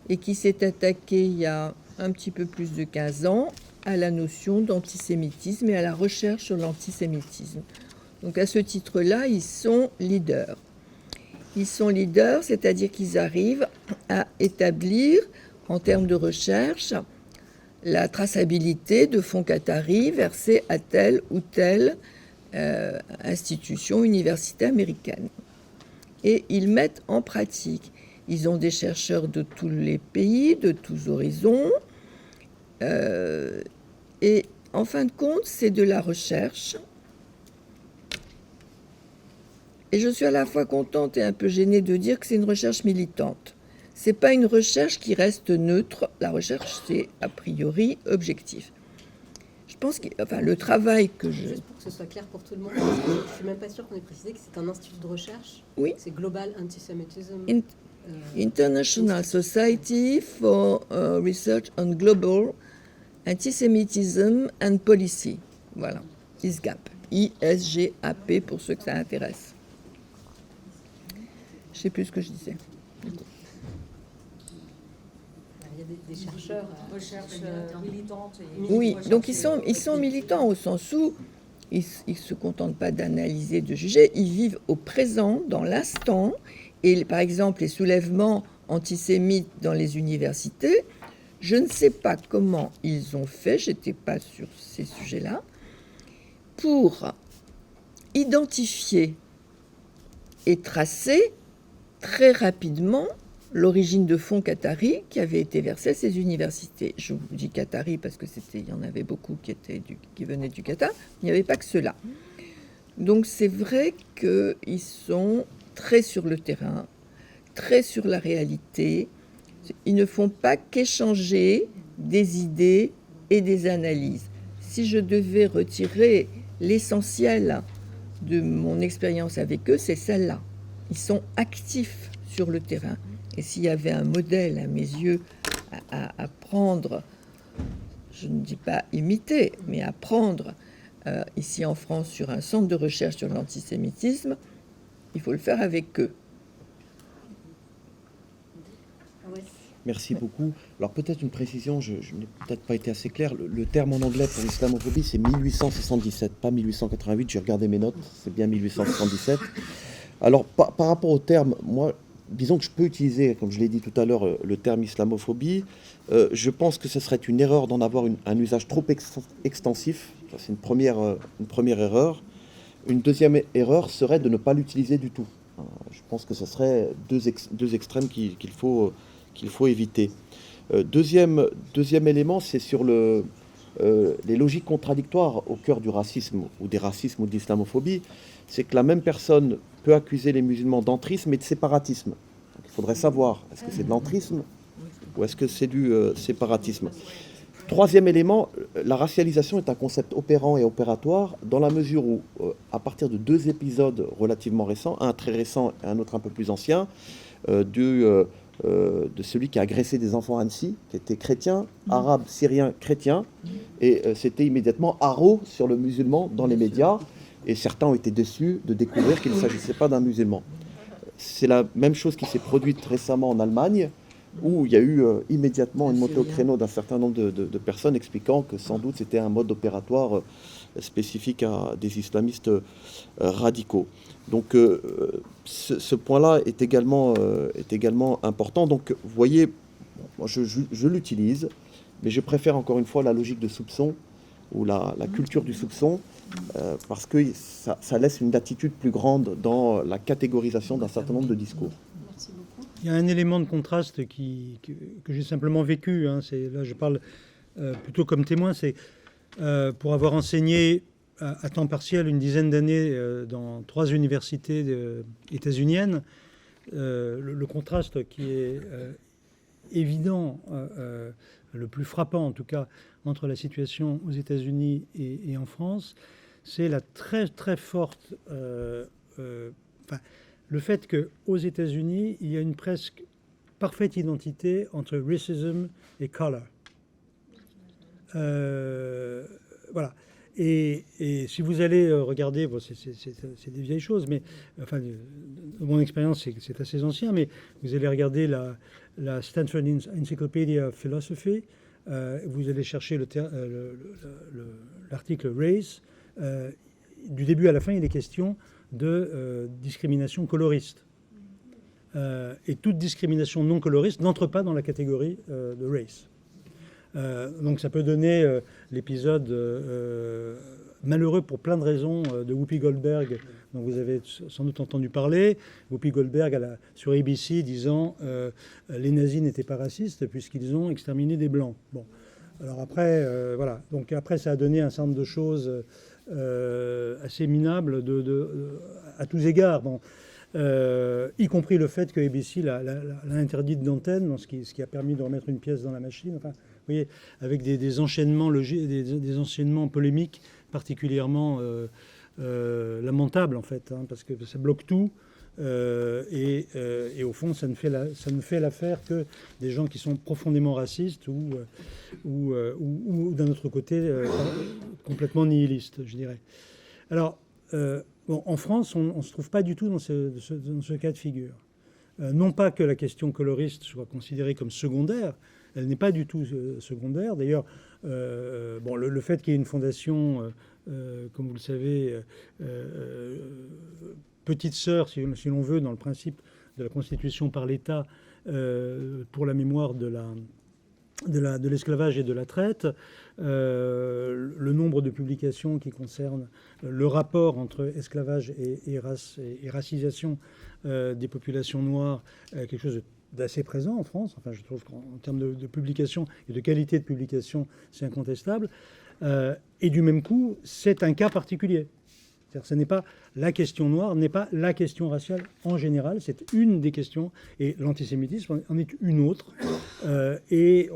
et qui s'est attaqué il y a un petit peu plus de 15 ans à la notion d'antisémitisme et à la recherche sur l'antisémitisme. Donc à ce titre-là, ils sont leaders. Ils sont leaders, c'est-à-dire qu'ils arrivent à établir, en termes de recherche, la traçabilité de fonds qataris versés à telle ou telle institution, université américaine. Et ils mettent en pratique. Ils ont des chercheurs de tous les pays, de tous horizons. Et en fin de compte, c'est de la recherche. Et je suis à la fois contente et un peu gênée de dire que c'est une recherche militante. C'est pas une recherche qui reste neutre. La recherche, c'est a priori objectif. Je pense que le travail que je... Juste pour que ce soit clair pour tout le monde, parce que je ne suis même pas sûre qu'on ait précisé que c'est un institut de recherche. Oui. C'est Global Antisemitism. International Society for Research on Global Antisemitism and Policy. Voilà. ISGAP. ISGAP pour ceux que ça intéresse. Je ne sais plus ce que je disais. Il y a des chercheurs recherche militante. Oui, donc ils sont militants au sens où ils ne se contentent pas d'analyser, de juger, ils vivent au présent, dans l'instant. Et par exemple, les soulèvements antisémites dans les universités, je ne sais pas comment ils ont fait, je n'étais pas sur ces sujets-là, pour identifier et tracer très rapidement l'origine de fonds qataris qui avaient été versés à ces universités. Je vous dis qataris parce que il y en avait beaucoup qui venaient du Qatar. Il n'y avait pas que cela. Donc c'est vrai qu'ils sont très sur le terrain, très sur la réalité. Ils ne font pas qu'échanger des idées et des analyses. Si je devais retirer l'essentiel de mon expérience avec eux, c'est celle-là. Ils sont actifs sur le terrain. Et s'il y avait un modèle, à mes yeux, à prendre, je ne dis pas imiter, mais à prendre ici en France sur un centre de recherche sur l'antisémitisme, il faut le faire avec eux. Merci beaucoup. Alors peut-être une précision, je n'ai peut-être pas été assez clair. Le terme en anglais pour l'islamophobie, c'est 1877, pas 1888. J'ai regardé mes notes, c'est bien 1877. Alors par rapport au terme, moi, disons que je peux utiliser, comme je l'ai dit tout à l'heure, le terme islamophobie. Je pense que ce serait une erreur d'en avoir un usage trop extensif. Ça, c'est une première erreur. Une deuxième erreur serait de ne pas l'utiliser du tout. Je pense que ce serait deux extrêmes qu'il faut éviter. Deuxième élément, c'est sur les logiques contradictoires au cœur du racisme ou des racismes ou de l'islamophobie. C'est que la même personne peut accuser les musulmans d'entrisme et de séparatisme. Donc, Il faudrait savoir, est-ce que c'est de l'entrisme ou est-ce que c'est du séparatisme? Troisième élément, la racialisation est un concept opérant et opératoire dans la mesure où, à partir de 2 épisodes relativement récents, un très récent et un autre un peu plus ancien, de celui qui a agressé des enfants à Annecy, qui était chrétien, arabe, syrien, chrétien, et c'était immédiatement haro sur le musulman dans les médias, et certains ont été déçus de découvrir qu'il ne s'agissait pas d'un musulman. C'est la même chose qui s'est produite récemment en Allemagne, où il y a eu immédiatement une montée au créneau d'un certain nombre de personnes expliquant que sans doute c'était un mode opératoire spécifique à des islamistes radicaux. Donc ce point-là est également important. Donc vous voyez, moi, je l'utilise, mais je préfère encore une fois la logique de soupçon ou la culture du soupçon, parce que ça laisse une latitude plus grande dans la catégorisation d'un certain nombre de discours. Il y a un élément de contraste que j'ai simplement vécu. Là, je parle plutôt comme témoin. C'est pour avoir enseigné à temps partiel une dizaine d'années dans 3 universités états-uniennes. Le contraste qui est évident, le plus frappant en tout cas, entre la situation aux États-Unis et en France, c'est la très très forte... le fait qu'aux États-Unis, il y a une presque parfaite identité entre racism et color. Voilà. Et si vous allez regarder, bon, c'est des vieilles choses, mais enfin, de mon expérience, c'est assez ancien, mais vous allez regarder la Stanford Encyclopedia of Philosophy, vous allez chercher l'article Race. Du début à la fin, il est question de discrimination coloriste. Et toute discrimination non coloriste n'entre pas dans la catégorie de race. Donc ça peut donner l'épisode malheureux pour plein de raisons de Whoopi Goldberg, dont vous avez sans doute entendu parler. Whoopi Goldberg sur ABC disant les nazis n'étaient pas racistes puisqu'ils ont exterminé des blancs. Bon, alors après, voilà. Donc après, ça a donné un certain nombre de choses assez minables à tous égards. Bon. Y compris le fait que ABC l'a interdite d'antenne, ce qui a permis de remettre une pièce dans la machine. Enfin, vous voyez, avec des enchaînements des enchaînements polémiques particulièrement lamentables en fait, parce que ça bloque tout. Et au fond, ça ne fait l'affaire que des gens qui sont profondément racistes ou d'un autre côté complètement nihilistes, je dirais. Alors, bon, en France, on ne se trouve pas du tout dans ce cas de figure. Non pas que la question coloriste soit considérée comme secondaire, elle n'est pas du tout secondaire. D'ailleurs, bon, le fait qu'il y ait une fondation, comme vous le savez, petite sœur, si l'on veut, dans le principe de la constitution par l'État pour la mémoire de l'esclavage et de la traite, le nombre de publications qui concernent le rapport entre esclavage et racisation des populations noires, quelque chose d'assez présent en France. Enfin, je trouve qu'en termes de publication et de qualité de publication, c'est incontestable. Et du même coup, c'est un cas particulier. C'est-à-dire, ce n'est pas la question noire, n'est pas la question raciale en général, c'est une des questions, et l'antisémitisme en est une autre, et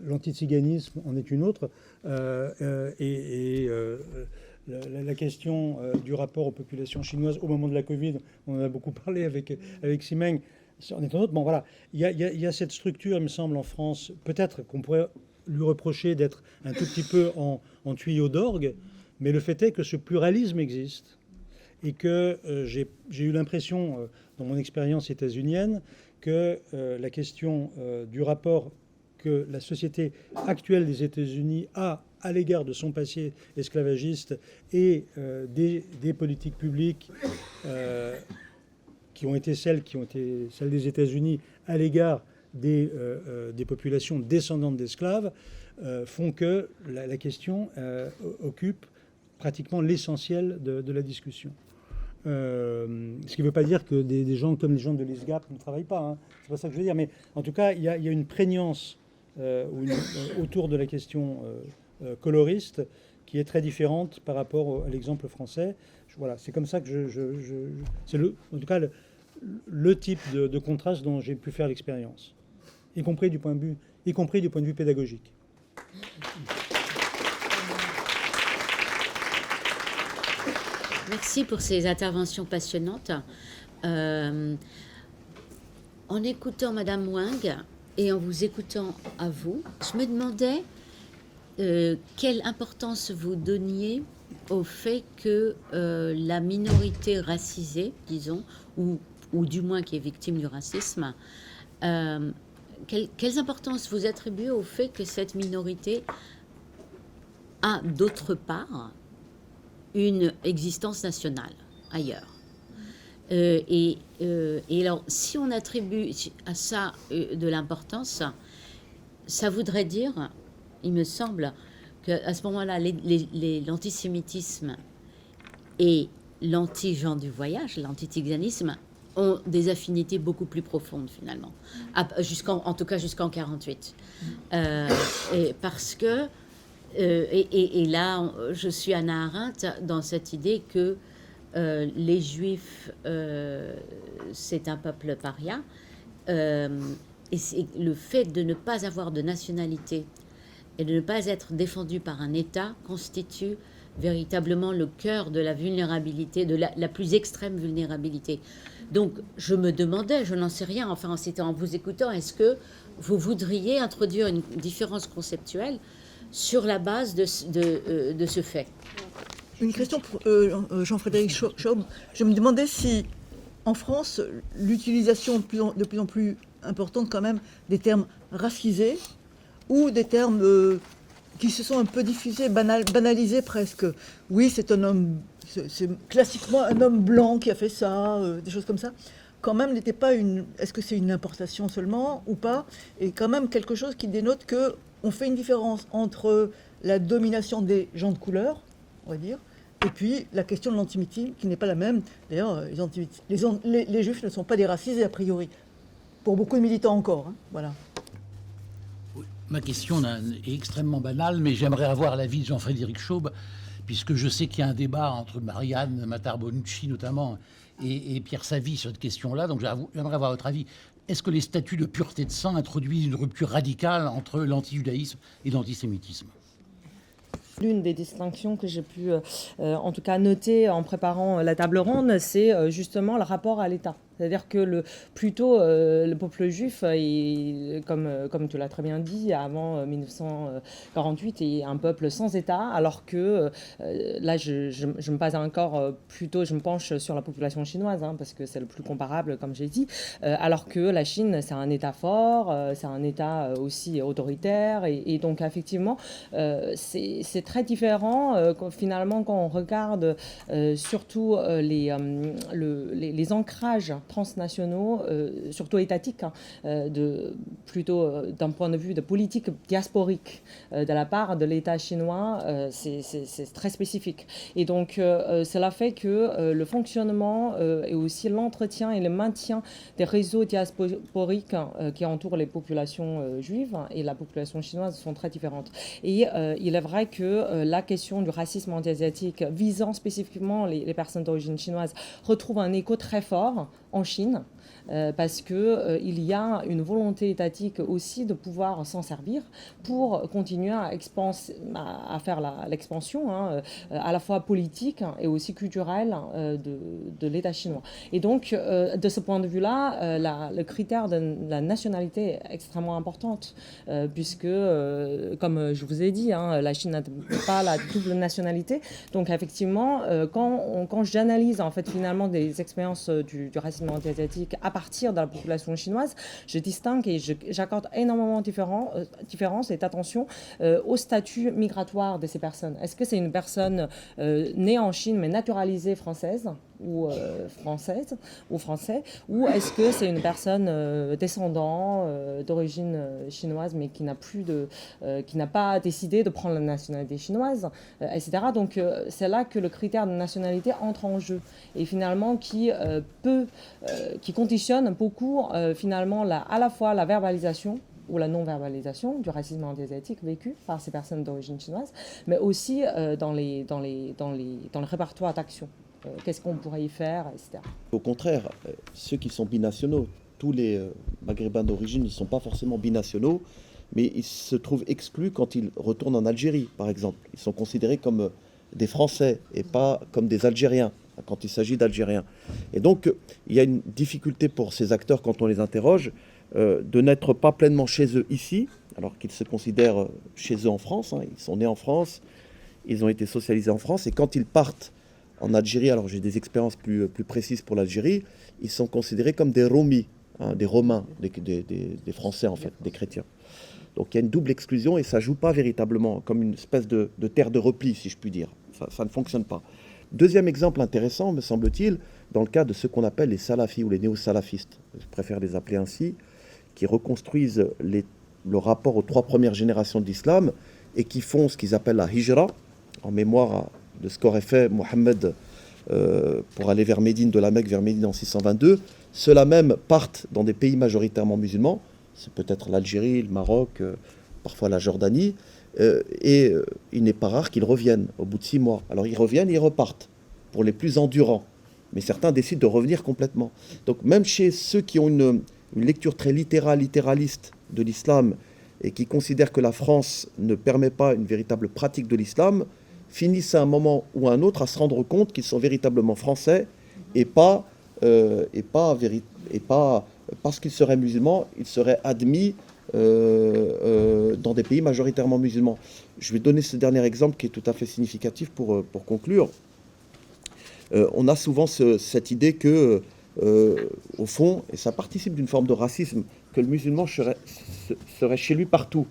l'antiziganisme en est une autre, la question du rapport aux populations chinoises au moment de la Covid, on en a beaucoup parlé avec Simeng, en est un autre. Bon, voilà, il y a cette structure, il me semble, en France, peut-être qu'on pourrait lui reprocher d'être un tout petit peu en tuyau d'orgue, mais le fait est que ce pluralisme existe et que j'ai eu l'impression, dans mon expérience états-unienne, que la question du rapport que la société actuelle des États-Unis a à l'égard de son passé esclavagiste et des politiques publiques qui ont été celles des États-Unis à l'égard des populations descendantes d'esclaves, font que la question occupe pratiquement l'essentiel de la discussion. Ce qui ne veut pas dire que des gens comme les gens de l'ISGAP ne travaillent pas. C'est pas ça que je veux dire. Mais en tout cas, il y a une prégnance autour de la question coloriste qui est très différente par rapport à l'exemple français. Voilà, c'est comme ça que en tout cas, le type de contraste dont j'ai pu faire l'expérience, y compris du point de vue pédagogique. Merci pour ces interventions passionnantes. En écoutant Madame Wang et en vous écoutant à vous, je me demandais quelle importance vous donniez au fait que la minorité racisée, disons, ou du moins qui est victime du racisme, quelles importances vous attribuez au fait que cette minorité a d'autre part une existence nationale ailleurs. Et alors, si on attribue à ça de l'importance, ça voudrait dire, il me semble, qu'à ce moment-là, l'antisémitisme et l'anti-gens du voyage, l'antitizianisme, ont des affinités beaucoup plus profondes, finalement, en tout cas jusqu'en 1948. Parce que et là, je suis Hannah Arendt dans cette idée que les Juifs, c'est un peuple paria. Et le fait de ne pas avoir de nationalité et de ne pas être défendu par un État constitue véritablement le cœur de la vulnérabilité, de la plus extrême vulnérabilité. Donc, je me demandais, je n'en sais rien, enfin, c'était en vous écoutant, est-ce que vous voudriez introduire une différence conceptuelle sur la base de ce fait? Une question pour Jean-Frédéric Chaume. Je me demandais si, en France, l'utilisation de plus en plus importante quand même des termes racisés ou des termes qui se sont un peu diffusés, banalisés presque. Oui, c'est un homme, c'est classiquement un homme blanc qui a fait ça, des choses comme ça. Quand même, n'était pas une... Est-ce que c'est une importation seulement ou pas? Et quand même quelque chose qui dénote que on fait une différence entre la domination des gens de couleur, on va dire, et puis la question de l'antisémitisme, qui n'est pas la même. D'ailleurs, les Juifs ne sont pas des racisés, a priori, pour beaucoup de militants encore. Hein, voilà. Oui, ma question est extrêmement banale, mais j'aimerais avoir l'avis de Jean-Frédéric Chaume, puisque je sais qu'il y a un débat entre Marianne Matar-Bonucci notamment et Pierre Savy sur cette question-là, donc j'aimerais avoir votre avis. Est-ce que les statuts de pureté de sang introduisent une rupture radicale entre l'antijudaïsme et l'antisémitisme? L'une des distinctions que j'ai pu, en tout cas, noter en préparant la table ronde, c'est justement le rapport à l'État. C'est-à-dire que plutôt le peuple juif, comme tu l'as très bien dit, avant 1948, est un peuple sans État, alors que là, je me base encore plutôt, je me penche sur la population chinoise, hein, parce que c'est le plus comparable, comme j'ai dit, alors que la Chine, c'est un État fort, c'est un État aussi autoritaire, et donc effectivement, c'est très différent finalement quand on regarde surtout les ancrages transnationaux, surtout étatiques, hein, plutôt d'un point de vue de politique diasporique de la part de l'État chinois, c'est très spécifique. Et donc, cela fait que le fonctionnement et aussi l'entretien et le maintien des réseaux diasporiques qui entourent les populations juives et la population chinoise sont très différentes. Et il est vrai que la question du racisme anti-asiatique visant spécifiquement les personnes d'origine chinoise retrouve un écho très fort en Chine, parce qu'il y a une volonté étatique aussi de pouvoir s'en servir pour continuer à faire l'expansion, hein, à la fois politique et aussi culturelle de l'État chinois. Et donc, de ce point de vue-là, le critère de la nationalité est extrêmement importante, puisque, comme je vous ai dit, hein, la Chine n'a pas la double nationalité. Donc, effectivement, quand j'analyse en fait finalement des expériences du racisme anti-asiatique à partir de la population chinoise, je distingue et j'accorde énormément différence et attention au statut migratoire de ces personnes. Est-ce que c'est une personne née en Chine mais naturalisée française ou français, ou est-ce que c'est une personne descendant d'origine chinoise mais qui n'a pas décidé de prendre la nationalité chinoise, etc. Donc c'est là que le critère de nationalité entre en jeu et finalement qui conditionne beaucoup finalement à la fois la verbalisation ou la non-verbalisation du racisme anti-asiatique vécu par ces personnes d'origine chinoise, mais aussi dans les répertoires d'action. qu'est-ce qu'on pourrait y faire, etc. Au contraire, ceux qui sont binationaux, tous les Maghrébins d'origine ne sont pas forcément binationaux, mais ils se trouvent exclus quand ils retournent en Algérie, par exemple. Ils sont considérés comme des Français et pas comme des Algériens, quand il s'agit d'Algériens. Et donc, il y a une difficulté pour ces acteurs, quand on les interroge, de n'être pas pleinement chez eux ici, alors qu'ils se considèrent chez eux en France. Hein. Ils sont nés en France, ils ont été socialisés en France, et quand ils partent en Algérie, alors j'ai des expériences plus précises pour l'Algérie, ils sont considérés comme des Romis, hein, des Romains, des Français en fait, des chrétiens. Donc il y a une double exclusion et ça ne joue pas véritablement comme une espèce de terre de repli, si je puis dire. Ça ne fonctionne pas. Deuxième exemple intéressant, me semble-t-il, dans le cas de ce qu'on appelle les salafis ou les néo-salafistes, je préfère les appeler ainsi, qui reconstruisent le rapport aux 3 premières générations de l'islam et qui font ce qu'ils appellent la hijra, en mémoire de ce qu'aurait fait Mohammed pour aller vers Médine, de la Mecque vers Médine en 622. Ceux-là même partent dans des pays majoritairement musulmans, c'est peut-être l'Algérie, le Maroc, parfois la Jordanie, et il n'est pas rare qu'ils reviennent au bout de 6 mois. Alors ils reviennent et ils repartent, pour les plus endurants. Mais certains décident de revenir complètement. Donc même chez ceux qui ont une lecture très littéraliste de l'islam et qui considèrent que la France ne permet pas une véritable pratique de l'islam, finissent à un moment ou à un autre à se rendre compte qu'ils sont véritablement français et pas parce qu'ils seraient musulmans, ils seraient admis dans des pays majoritairement musulmans. Je vais donner ce dernier exemple qui est tout à fait significatif pour conclure. On a souvent cette idée que, au fond, et ça participe d'une forme de racisme, que le musulman serait chez lui partout,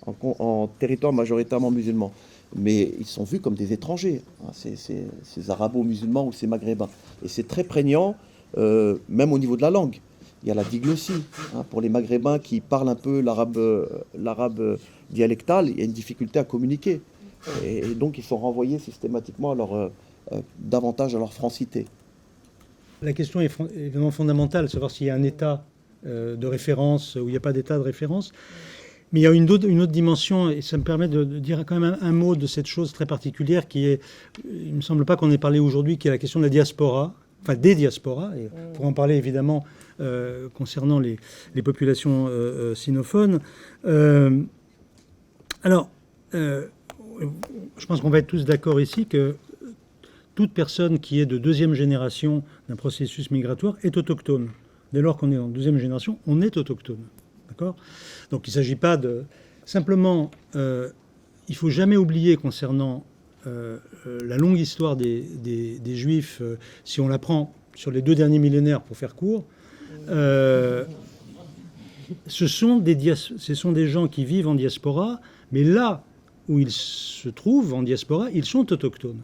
en territoire majoritairement musulman. Mais ils sont vus comme des étrangers, hein, ces arabo-musulmans ou ces maghrébins. Et c'est très prégnant, même au niveau de la langue. Il y a la diglossie. Hein, pour les maghrébins qui parlent un peu l'arabe dialectal, il y a une difficulté à communiquer. Et donc ils sont renvoyés systématiquement davantage à leur francité. La question est évidemment fondamentale, de savoir s'il y a un état de référence ou il n'y a pas d'état de référence. Mais il y a une autre dimension, et ça me permet de dire quand même un mot de cette chose très particulière qui est, il ne me semble pas qu'on ait parlé aujourd'hui, qui est la question de la diaspora, enfin des diasporas, et pour en parler évidemment concernant les populations sinophones. Alors, je pense qu'on va être tous d'accord ici que toute personne qui est de 2e génération d'un processus migratoire est autochtone. Dès lors qu'on est en 2e génération, on est autochtone. D'accord ? Donc il ne s'agit pas de... Simplement, il ne faut jamais oublier concernant la longue histoire des Juifs, si on la prend sur les 2 derniers millénaires pour faire court, ce sont des gens qui vivent en diaspora, mais là où ils se trouvent en diaspora, ils sont autochtones.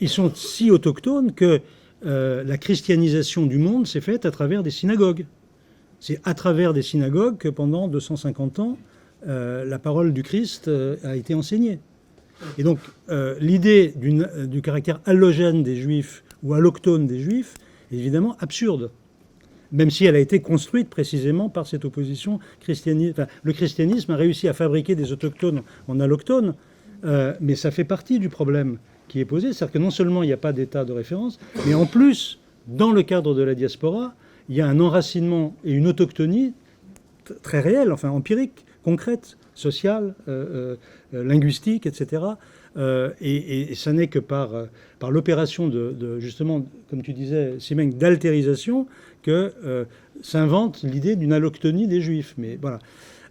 Ils sont si autochtones que la christianisation du monde s'est faite à travers des synagogues. C'est à travers des synagogues que pendant 250 ans, la parole du Christ a été enseignée. Et donc, l'idée du caractère allogène des Juifs ou allochtone des Juifs est évidemment absurde, même si elle a été construite précisément par cette opposition christianiste. Enfin, le christianisme a réussi à fabriquer des autochtones en allochtones, mais ça fait partie du problème qui est posé, c'est-à-dire que non seulement il n'y a pas d'état de référence, mais en plus, dans le cadre de la diaspora, il y a un enracinement et une autochtonie très réelle, enfin empirique, concrète, sociale, linguistique, etc. Et ça n'est que par l'opération de justement, comme tu disais, Simeng, d'altérisation que s'invente l'idée d'une allochtonie des Juifs. Mais voilà.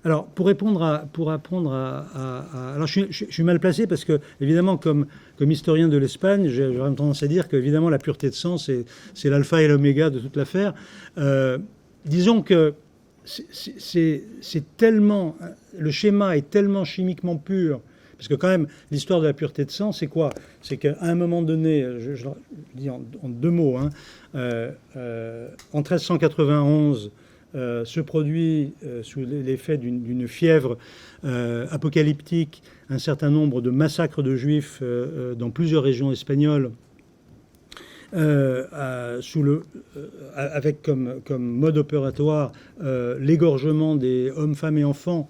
Alors, pour répondre alors je suis mal placé parce que, évidemment, comme historien de l'Espagne, j'aurais tendance à dire que, évidemment, la pureté de sang, c'est l'alpha et l'oméga de toute l'affaire. Disons que c'est tellement... Le schéma est tellement chimiquement pur, parce que quand même, l'histoire de la pureté de sang, c'est quoi? C'est qu'à un moment donné, je le dis en 2 mots, hein, en 1391... se produit sous l'effet d'une fièvre apocalyptique un certain nombre de massacres de juifs dans plusieurs régions espagnoles avec comme mode opératoire l'égorgement des hommes, femmes et enfants,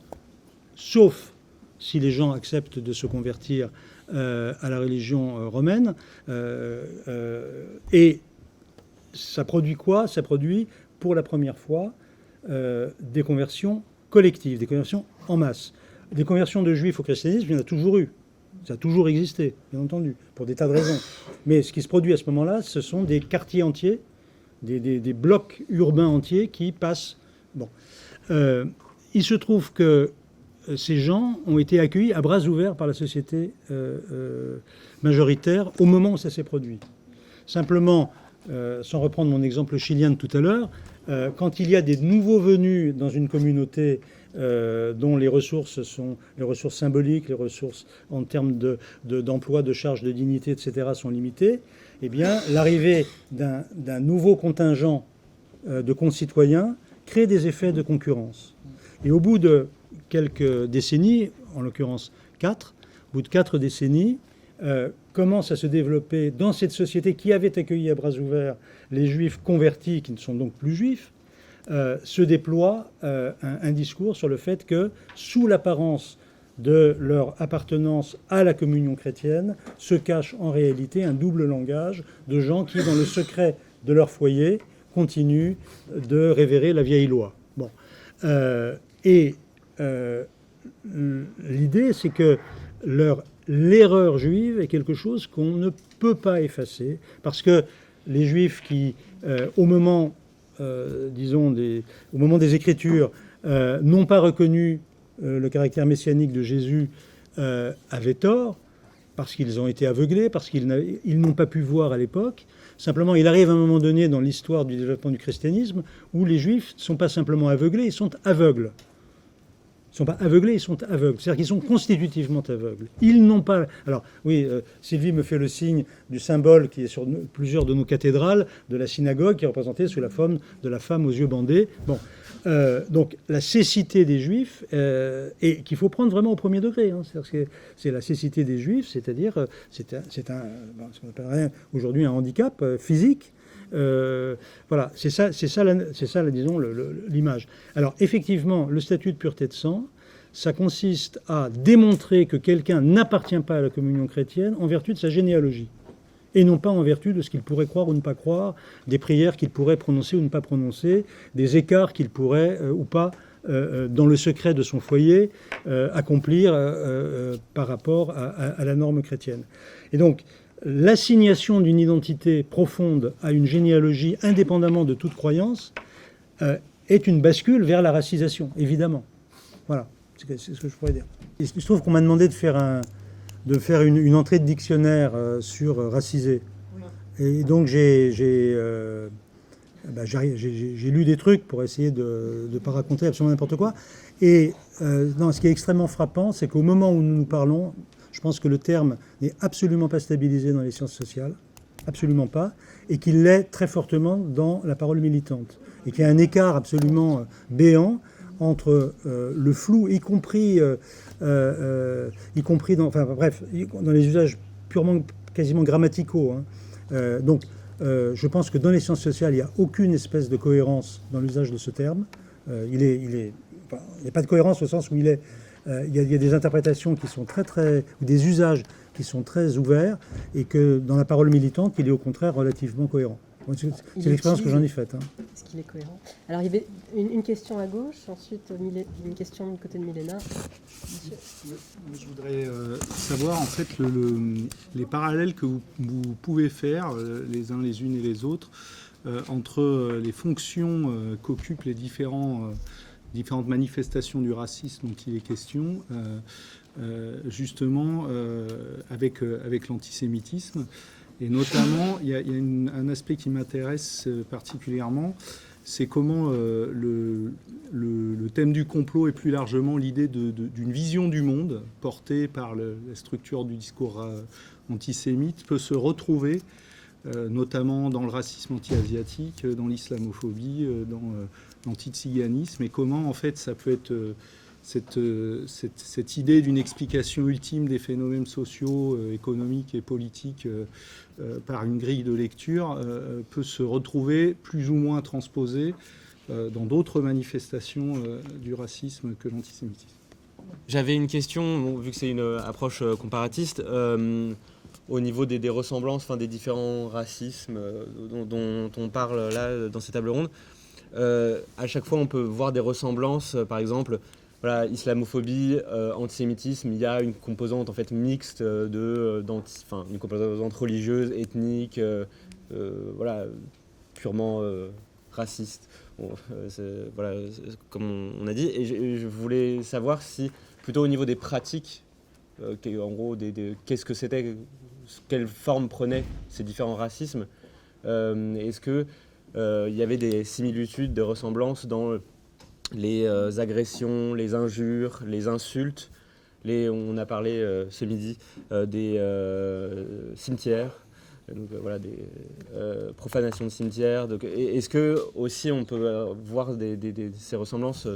sauf si les gens acceptent de se convertir à la religion romaine. Et ça produit quoi? Ça produit pour la première fois des conversions collectives, des conversions en masse. Des conversions de juifs au christianisme, il y en a toujours eu. Ça a toujours existé, bien entendu, pour des tas de raisons. Mais ce qui se produit à ce moment-là, ce sont des quartiers entiers, des blocs urbains entiers qui passent. Bon. Il se trouve que ces gens ont été accueillis à bras ouverts par la société majoritaire au moment où ça s'est produit. Simplement, sans reprendre mon exemple chilien de tout à l'heure, quand il y a des nouveaux venus dans une communauté dont les ressources sont les ressources symboliques, les ressources en termes d'emploi, de charges, de dignité, etc. sont limitées, eh bien, l'arrivée d'un nouveau contingent de concitoyens crée des effets de concurrence. Et au bout de quelques décennies, en l'occurrence 4, au bout de 4 décennies, commence à se développer dans cette société qui avait accueilli à bras ouverts les juifs convertis, qui ne sont donc plus juifs, se déploie un discours sur le fait que, sous l'apparence de leur appartenance à la communion chrétienne, se cache en réalité un double langage de gens qui, dans le secret de leur foyer, continuent de révérer la vieille loi. Bon. L'idée, c'est que l'erreur juive est quelque chose qu'on ne peut pas effacer, parce que les juifs qui, au moment des Écritures, n'ont pas reconnu le caractère messianique de Jésus, avaient tort, parce qu'ils ont été aveuglés, parce qu'ils n'ont pas pu voir à l'époque. Simplement, il arrive à un moment donné dans l'histoire du développement du christianisme où les juifs ne sont pas simplement aveuglés, ils sont aveugles. Ils ne sont pas aveuglés, ils sont aveugles. C'est-à-dire qu'ils sont constitutivement aveugles. Ils n'ont pas... Alors, oui, Sylvie me fait le signe du symbole qui est sur plusieurs de nos cathédrales, de la synagogue, qui est représentée sous la forme de la femme aux yeux bandés. Bon. Donc, la cécité des Juifs, et qu'il faut prendre vraiment au premier degré. Hein, c'est la cécité des Juifs, c'est-à-dire, ce qu'on appellerait aujourd'hui un handicap physique. Voilà, c'est ça, disons, l'image. Alors, effectivement, le statut de pureté de sang, ça consiste à démontrer que quelqu'un n'appartient pas à la communion chrétienne en vertu de sa généalogie, et non pas en vertu de ce qu'il pourrait croire ou ne pas croire, des prières qu'il pourrait prononcer ou ne pas prononcer, des écarts qu'il pourrait ou pas, dans le secret de son foyer, accomplir par rapport à la norme chrétienne. Et donc, l'assignation d'une identité profonde à une généalogie, indépendamment de toute croyance, est une bascule vers la racisation, évidemment. Voilà, c'est ce que je pourrais dire. Il se trouve qu'on m'a demandé de faire une entrée de dictionnaire sur racisé. Et donc j'ai lu des trucs pour essayer de ne pas raconter absolument n'importe quoi. Et non, ce qui est extrêmement frappant, c'est qu'au moment où nous parlons, je pense que le terme n'est absolument pas stabilisé dans les sciences sociales, absolument pas, et qu'il l'est très fortement dans la parole militante. Et qu'il y a un écart absolument béant entre le flou, y compris dans les usages purement, quasiment grammaticaux. Hein. Donc, je pense que dans les sciences sociales, il n'y a aucune espèce de cohérence dans l'usage de ce terme. Il n'y a pas de cohérence au sens où il y a des interprétations qui sont ou des usages qui sont très ouverts, et que dans la parole militante, il est au contraire relativement cohérent. C'est l'expérience que j'en ai faite. Hein. Est-ce qu'il est cohérent? Alors, il y avait une question à gauche, ensuite une question du côté de Milena. Je voudrais savoir, en fait, les parallèles que vous pouvez faire, les uns, les unes et les autres, entre les fonctions qu'occupent les différentes manifestations du racisme dont il est question, justement avec l'antisémitisme. Et notamment, il y a un aspect qui m'intéresse particulièrement, c'est comment le thème du complot et plus largement l'idée d'une vision du monde portée par la structure du discours antisémite peut se retrouver, notamment dans le racisme anti-asiatique, dans l'islamophobie, dans l'anti-tsiganisme, et comment en fait ça peut être... Cette idée d'une explication ultime des phénomènes sociaux, économiques et politiques par une grille de lecture peut se retrouver plus ou moins transposée dans d'autres manifestations du racisme que l'antisémitisme. J'avais une question, bon, vu que c'est une approche comparatiste, au niveau des ressemblances, enfin, des différents racismes dont on parle là dans ces tables rondes. À chaque fois, on peut voir des ressemblances, par exemple, voilà, islamophobie, antisémitisme. Il y a une composante en fait mixte une composante religieuse, ethnique, voilà, purement raciste. Bon, voilà, comme on a dit. Et je voulais savoir si, plutôt au niveau des pratiques, en gros, qu'est-ce que c'était, quelle forme prenaient ces différents racismes. Est-ce que il y avait des similitudes, des ressemblances dans les agressions, les injures, les insultes. On a parlé ce midi des cimetières, donc, voilà, des profanations de cimetières. Donc, est-ce que aussi on peut voir ces ressemblances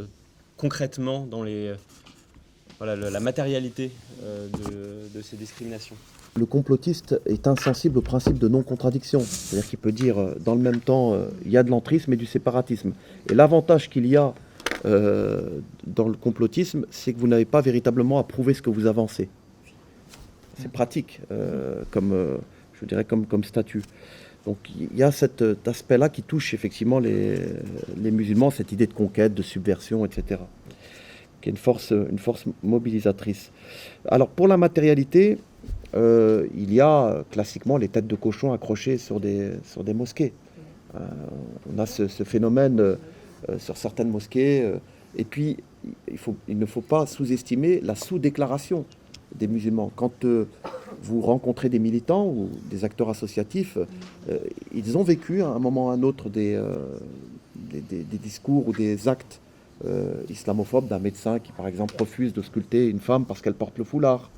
concrètement dans la matérialité de ces discriminations? Le complotiste est insensible au principe de non-contradiction. C'est-à-dire qu'il peut dire, dans le même temps, il y a de l'entrisme et du séparatisme. Et l'avantage qu'il y a dans le complotisme, c'est que vous n'avez pas véritablement à prouver ce que vous avancez. C'est pratique, je dirais comme statut. Donc il y a cet aspect-là qui touche effectivement les musulmans, cette idée de conquête, de subversion, etc., qui est une force mobilisatrice. Alors pour la matérialité, il y a classiquement les têtes de cochon accrochées sur des mosquées. On a ce phénomène sur certaines mosquées. Et puis, il ne faut pas sous-estimer la sous-déclaration des musulmans. Quand vous rencontrez des militants ou des acteurs associatifs, ils ont vécu à un moment ou à un autre des discours ou des actes islamophobes d'un médecin qui, par exemple, refuse de sculpter une femme parce qu'elle porte le foulard.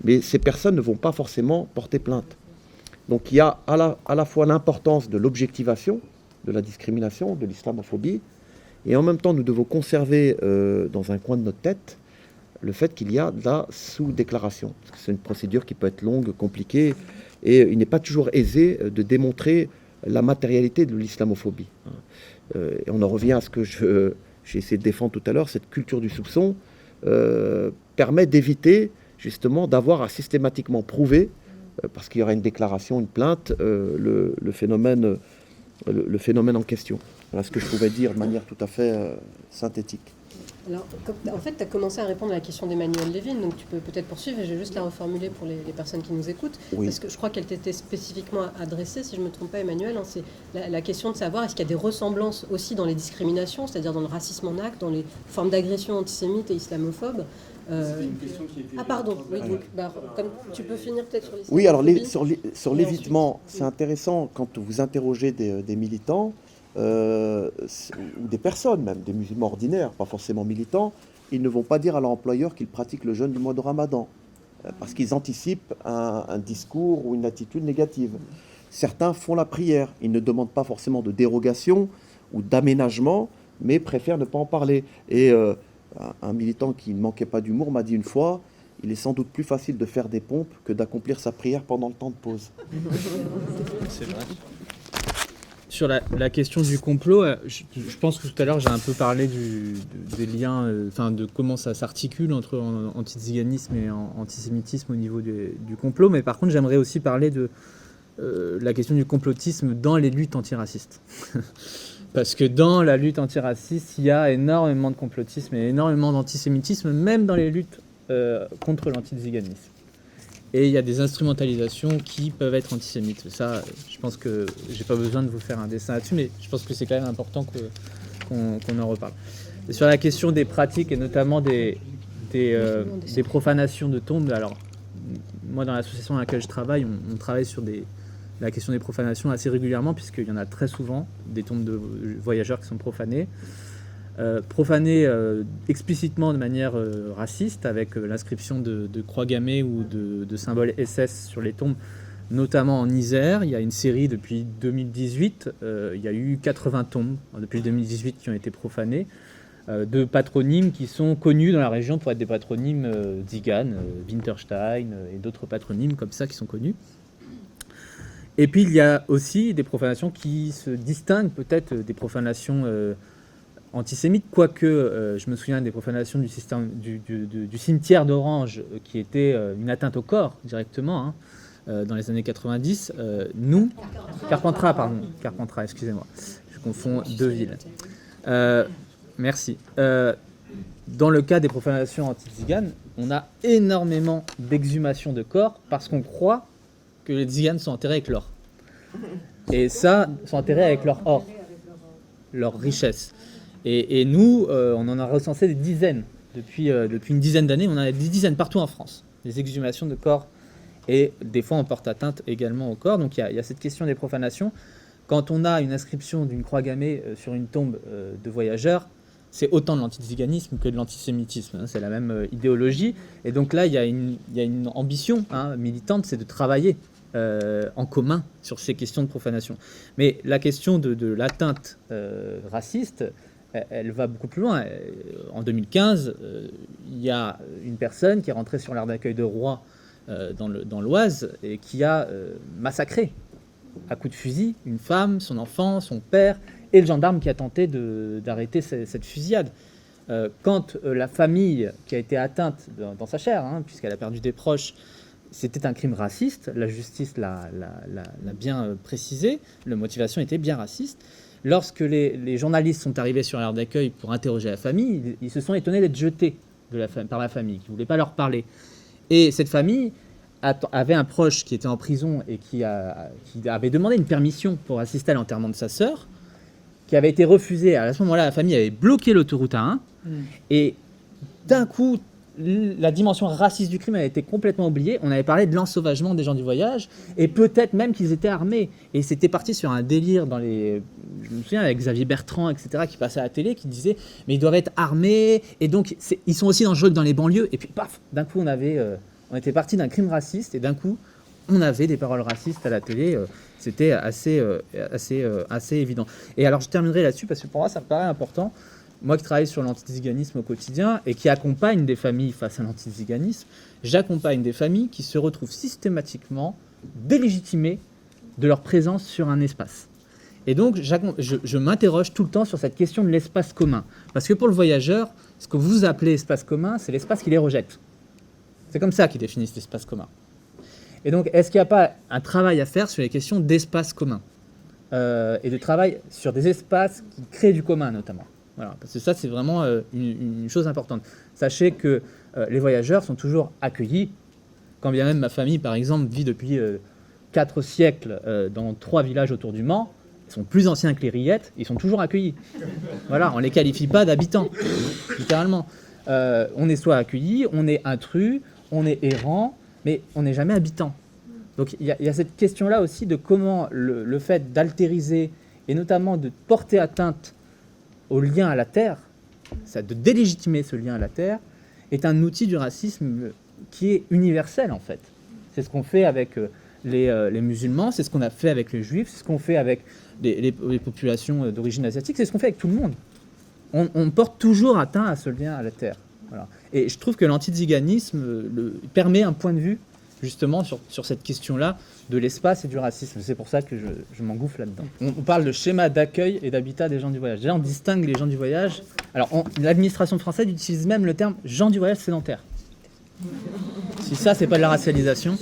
Mais ces personnes ne vont pas forcément porter plainte. Donc il y a à la fois l'importance de l'objectivation, de la discrimination, de l'islamophobie, et en même temps nous devons conserver dans un coin de notre tête le fait qu'il y a de la sous-déclaration. Parce que c'est une procédure qui peut être longue, compliquée, et il n'est pas toujours aisé de démontrer la matérialité de l'islamophobie. Et on en revient à ce que j'ai essayé de défendre tout à l'heure, cette culture du soupçon permet d'éviter justement d'avoir à systématiquement prouver, parce qu'il y aura une déclaration, une plainte, le phénomène en question. Voilà ce que je pouvais dire de manière tout à fait synthétique. Alors, en fait, tu as commencé à répondre à la question d'Emmanuel Lévin, donc tu peux peut-être poursuivre, et je vais juste la reformuler pour les personnes qui nous écoutent, oui. Parce que je crois qu'elle t'était spécifiquement adressée, si je ne me trompe pas, Emmanuel, hein, c'est la question de savoir est-ce qu'il y a des ressemblances aussi dans les discriminations, c'est-à-dire dans le racisme en acte, dans les formes d'agression antisémite et islamophobes. Pardon, oui, donc, comme tu peux finir peut-être sur l'islamophobie. Oui, alors sur l'évitement, c'est intéressant quand vous interrogez des militants, ou des personnes, même des musulmans ordinaires, pas forcément militants, ils ne vont pas dire à leur employeur qu'ils pratiquent le jeûne du mois de Ramadan, parce qu'ils anticipent un discours ou une attitude négative. Certains font la prière, ils ne demandent pas forcément de dérogation ou d'aménagement, mais préfèrent ne pas en parler. Et un militant qui ne manquait pas d'humour m'a dit une fois, il est sans doute plus facile de faire des pompes que d'accomplir sa prière pendant le temps de pause. C'est vrai. Sur la question du complot, je pense que tout à l'heure j'ai un peu parlé des liens, de comment ça s'articule entre antiziganisme et antisémitisme au niveau du complot, mais par contre j'aimerais aussi parler de la question du complotisme dans les luttes antiracistes. Parce que dans la lutte antiraciste, il y a énormément de complotisme et énormément d'antisémitisme, même dans les luttes contre l'antiziganisme. Et il y a des instrumentalisations qui peuvent être antisémites. Ça, je pense que j'ai pas besoin de vous faire un dessin là-dessus, mais je pense que c'est quand même important qu'on en reparle. Et sur la question des pratiques et notamment des profanations de tombes, alors moi dans l'association dans laquelle je travaille, on travaille sur la question des profanations assez régulièrement, puisqu'il y en a très souvent des tombes de voyageurs qui sont profanées. Profanées explicitement de manière raciste, avec l'inscription de croix gammées ou de symboles SS sur les tombes, notamment en Isère. Il y a une série depuis 2018, il y a eu 80 tombes depuis 2018 qui ont été profanées, de patronymes qui sont connus dans la région pour être des patronymes Zigan, Winterstein et d'autres patronymes comme ça qui sont connus. Et puis il y a aussi des profanations qui se distinguent peut-être des profanations antisémite, quoique je me souviens des profanations du cimetière d'Orange, qui était une atteinte au corps directement, dans les années 90. Carpentras, excusez-moi, je confonds deux villes. Merci. Dans le cas des profanations anti-tziganes, on a énormément d'exhumations de corps parce qu'on croit que les tziganes sont enterrés avec l'or. Et ça, sont enterrés avec leur or, leur richesse. Et nous, on en a recensé des dizaines. Depuis une dizaine d'années, on en a des dizaines partout en France. Des exhumations de corps. Et des fois, on porte atteinte également au corps. Donc il y a cette question des profanations. Quand on a une inscription d'une croix gammée sur une tombe de voyageurs, c'est autant de l'antiziganisme que de l'antisémitisme. C'est la même idéologie. Et donc là, il y a une ambition militante, c'est de travailler en commun sur ces questions de profanation. Mais la question de l'atteinte raciste, elle va beaucoup plus loin. En 2015, il y a une personne qui est rentrée sur l'aire d'accueil de Roye dans l'Oise et qui a massacré à coups de fusil une femme, son enfant, son père et le gendarme qui a tenté d'arrêter cette fusillade. Quand la famille qui a été atteinte dans sa chair, puisqu'elle a perdu des proches, c'était un crime raciste, la justice l'a bien précisé, la motivation était bien raciste. Lorsque les journalistes sont arrivés sur l'aire d'accueil pour interroger la famille, ils se sont étonnés d'être jetés par la famille, qui ne voulait pas leur parler. Et cette famille avait un proche qui était en prison et qui avait demandé une permission pour assister à l'enterrement de sa sœur, qui avait été refusée. À ce moment-là, la famille avait bloqué l'autoroute A1, et d'un coup, la dimension raciste du crime avait été complètement oubliée. On avait parlé de l'ensauvagement des gens du voyage, et peut-être même qu'ils étaient armés. Et c'était parti sur un délire je me souviens avec Xavier Bertrand, etc., qui passait à la télé, qui disait « mais ils doivent être armés, et donc ils sont aussi dangereux que dans les banlieues ». Et puis paf, d'un coup, on était parti d'un crime raciste, et d'un coup, on avait des paroles racistes à la télé. C'était assez évident. Et alors, je terminerai là-dessus, parce que pour moi, ça me paraît important. Moi qui travaille sur l'antiziganisme au quotidien et qui accompagne des familles face à l'antiziganisme, j'accompagne des familles qui se retrouvent systématiquement délégitimées de leur présence sur un espace. Et donc, je m'interroge tout le temps sur cette question de l'espace commun. Parce que pour le voyageur, ce que vous appelez espace commun, c'est l'espace qui les rejette. C'est comme ça qu'ils définissent l'espace commun. Et donc, est-ce qu'il n'y a pas un travail à faire sur les questions d'espace commun et de travail sur des espaces qui créent du commun, notamment. Voilà, parce que ça, c'est vraiment une chose importante. Sachez que les voyageurs sont toujours accueillis, quand bien même ma famille, par exemple, vit depuis 4 siècles dans 3 villages autour du Mans. Ils sont plus anciens que les Rillettes, ils sont toujours accueillis. Voilà, on ne les qualifie pas d'habitants, littéralement. On est soit accueillis, on est intrus, on est errant, mais on n'est jamais habitant. Donc il y a cette question-là aussi de comment le fait d'altériser et notamment de porter atteinte au lien à la terre, de délégitimer ce lien à la terre, est un outil du racisme qui est universel en fait. C'est ce qu'on fait avec les musulmans, c'est ce qu'on a fait avec les juifs, c'est ce qu'on fait avec les populations d'origine asiatique, c'est ce qu'on fait avec tout le monde. On porte toujours atteinte à ce lien à la terre. Voilà. Et je trouve que l'antiziganisme permet un point de vue justement sur cette question-là de l'espace et du racisme. C'est pour ça que je m'engouffre là-dedans. On parle de schéma d'accueil et d'habitat des gens du voyage. Déjà, on distingue les gens du voyage. Alors, l'administration française utilise même le terme « gens du voyage sédentaire ». Si ça, c'est pas de la racialisation.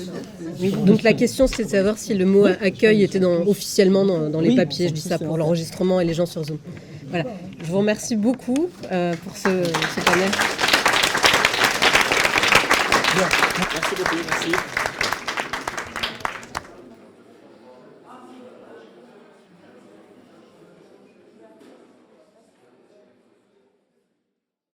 Oui, donc la question, c'est de savoir si le mot accueil était officiellement dans les papiers. Je dis ça pour l'enregistrement et les gens sur Zoom. Voilà. Je vous remercie beaucoup pour ce panel. Merci beaucoup. Merci.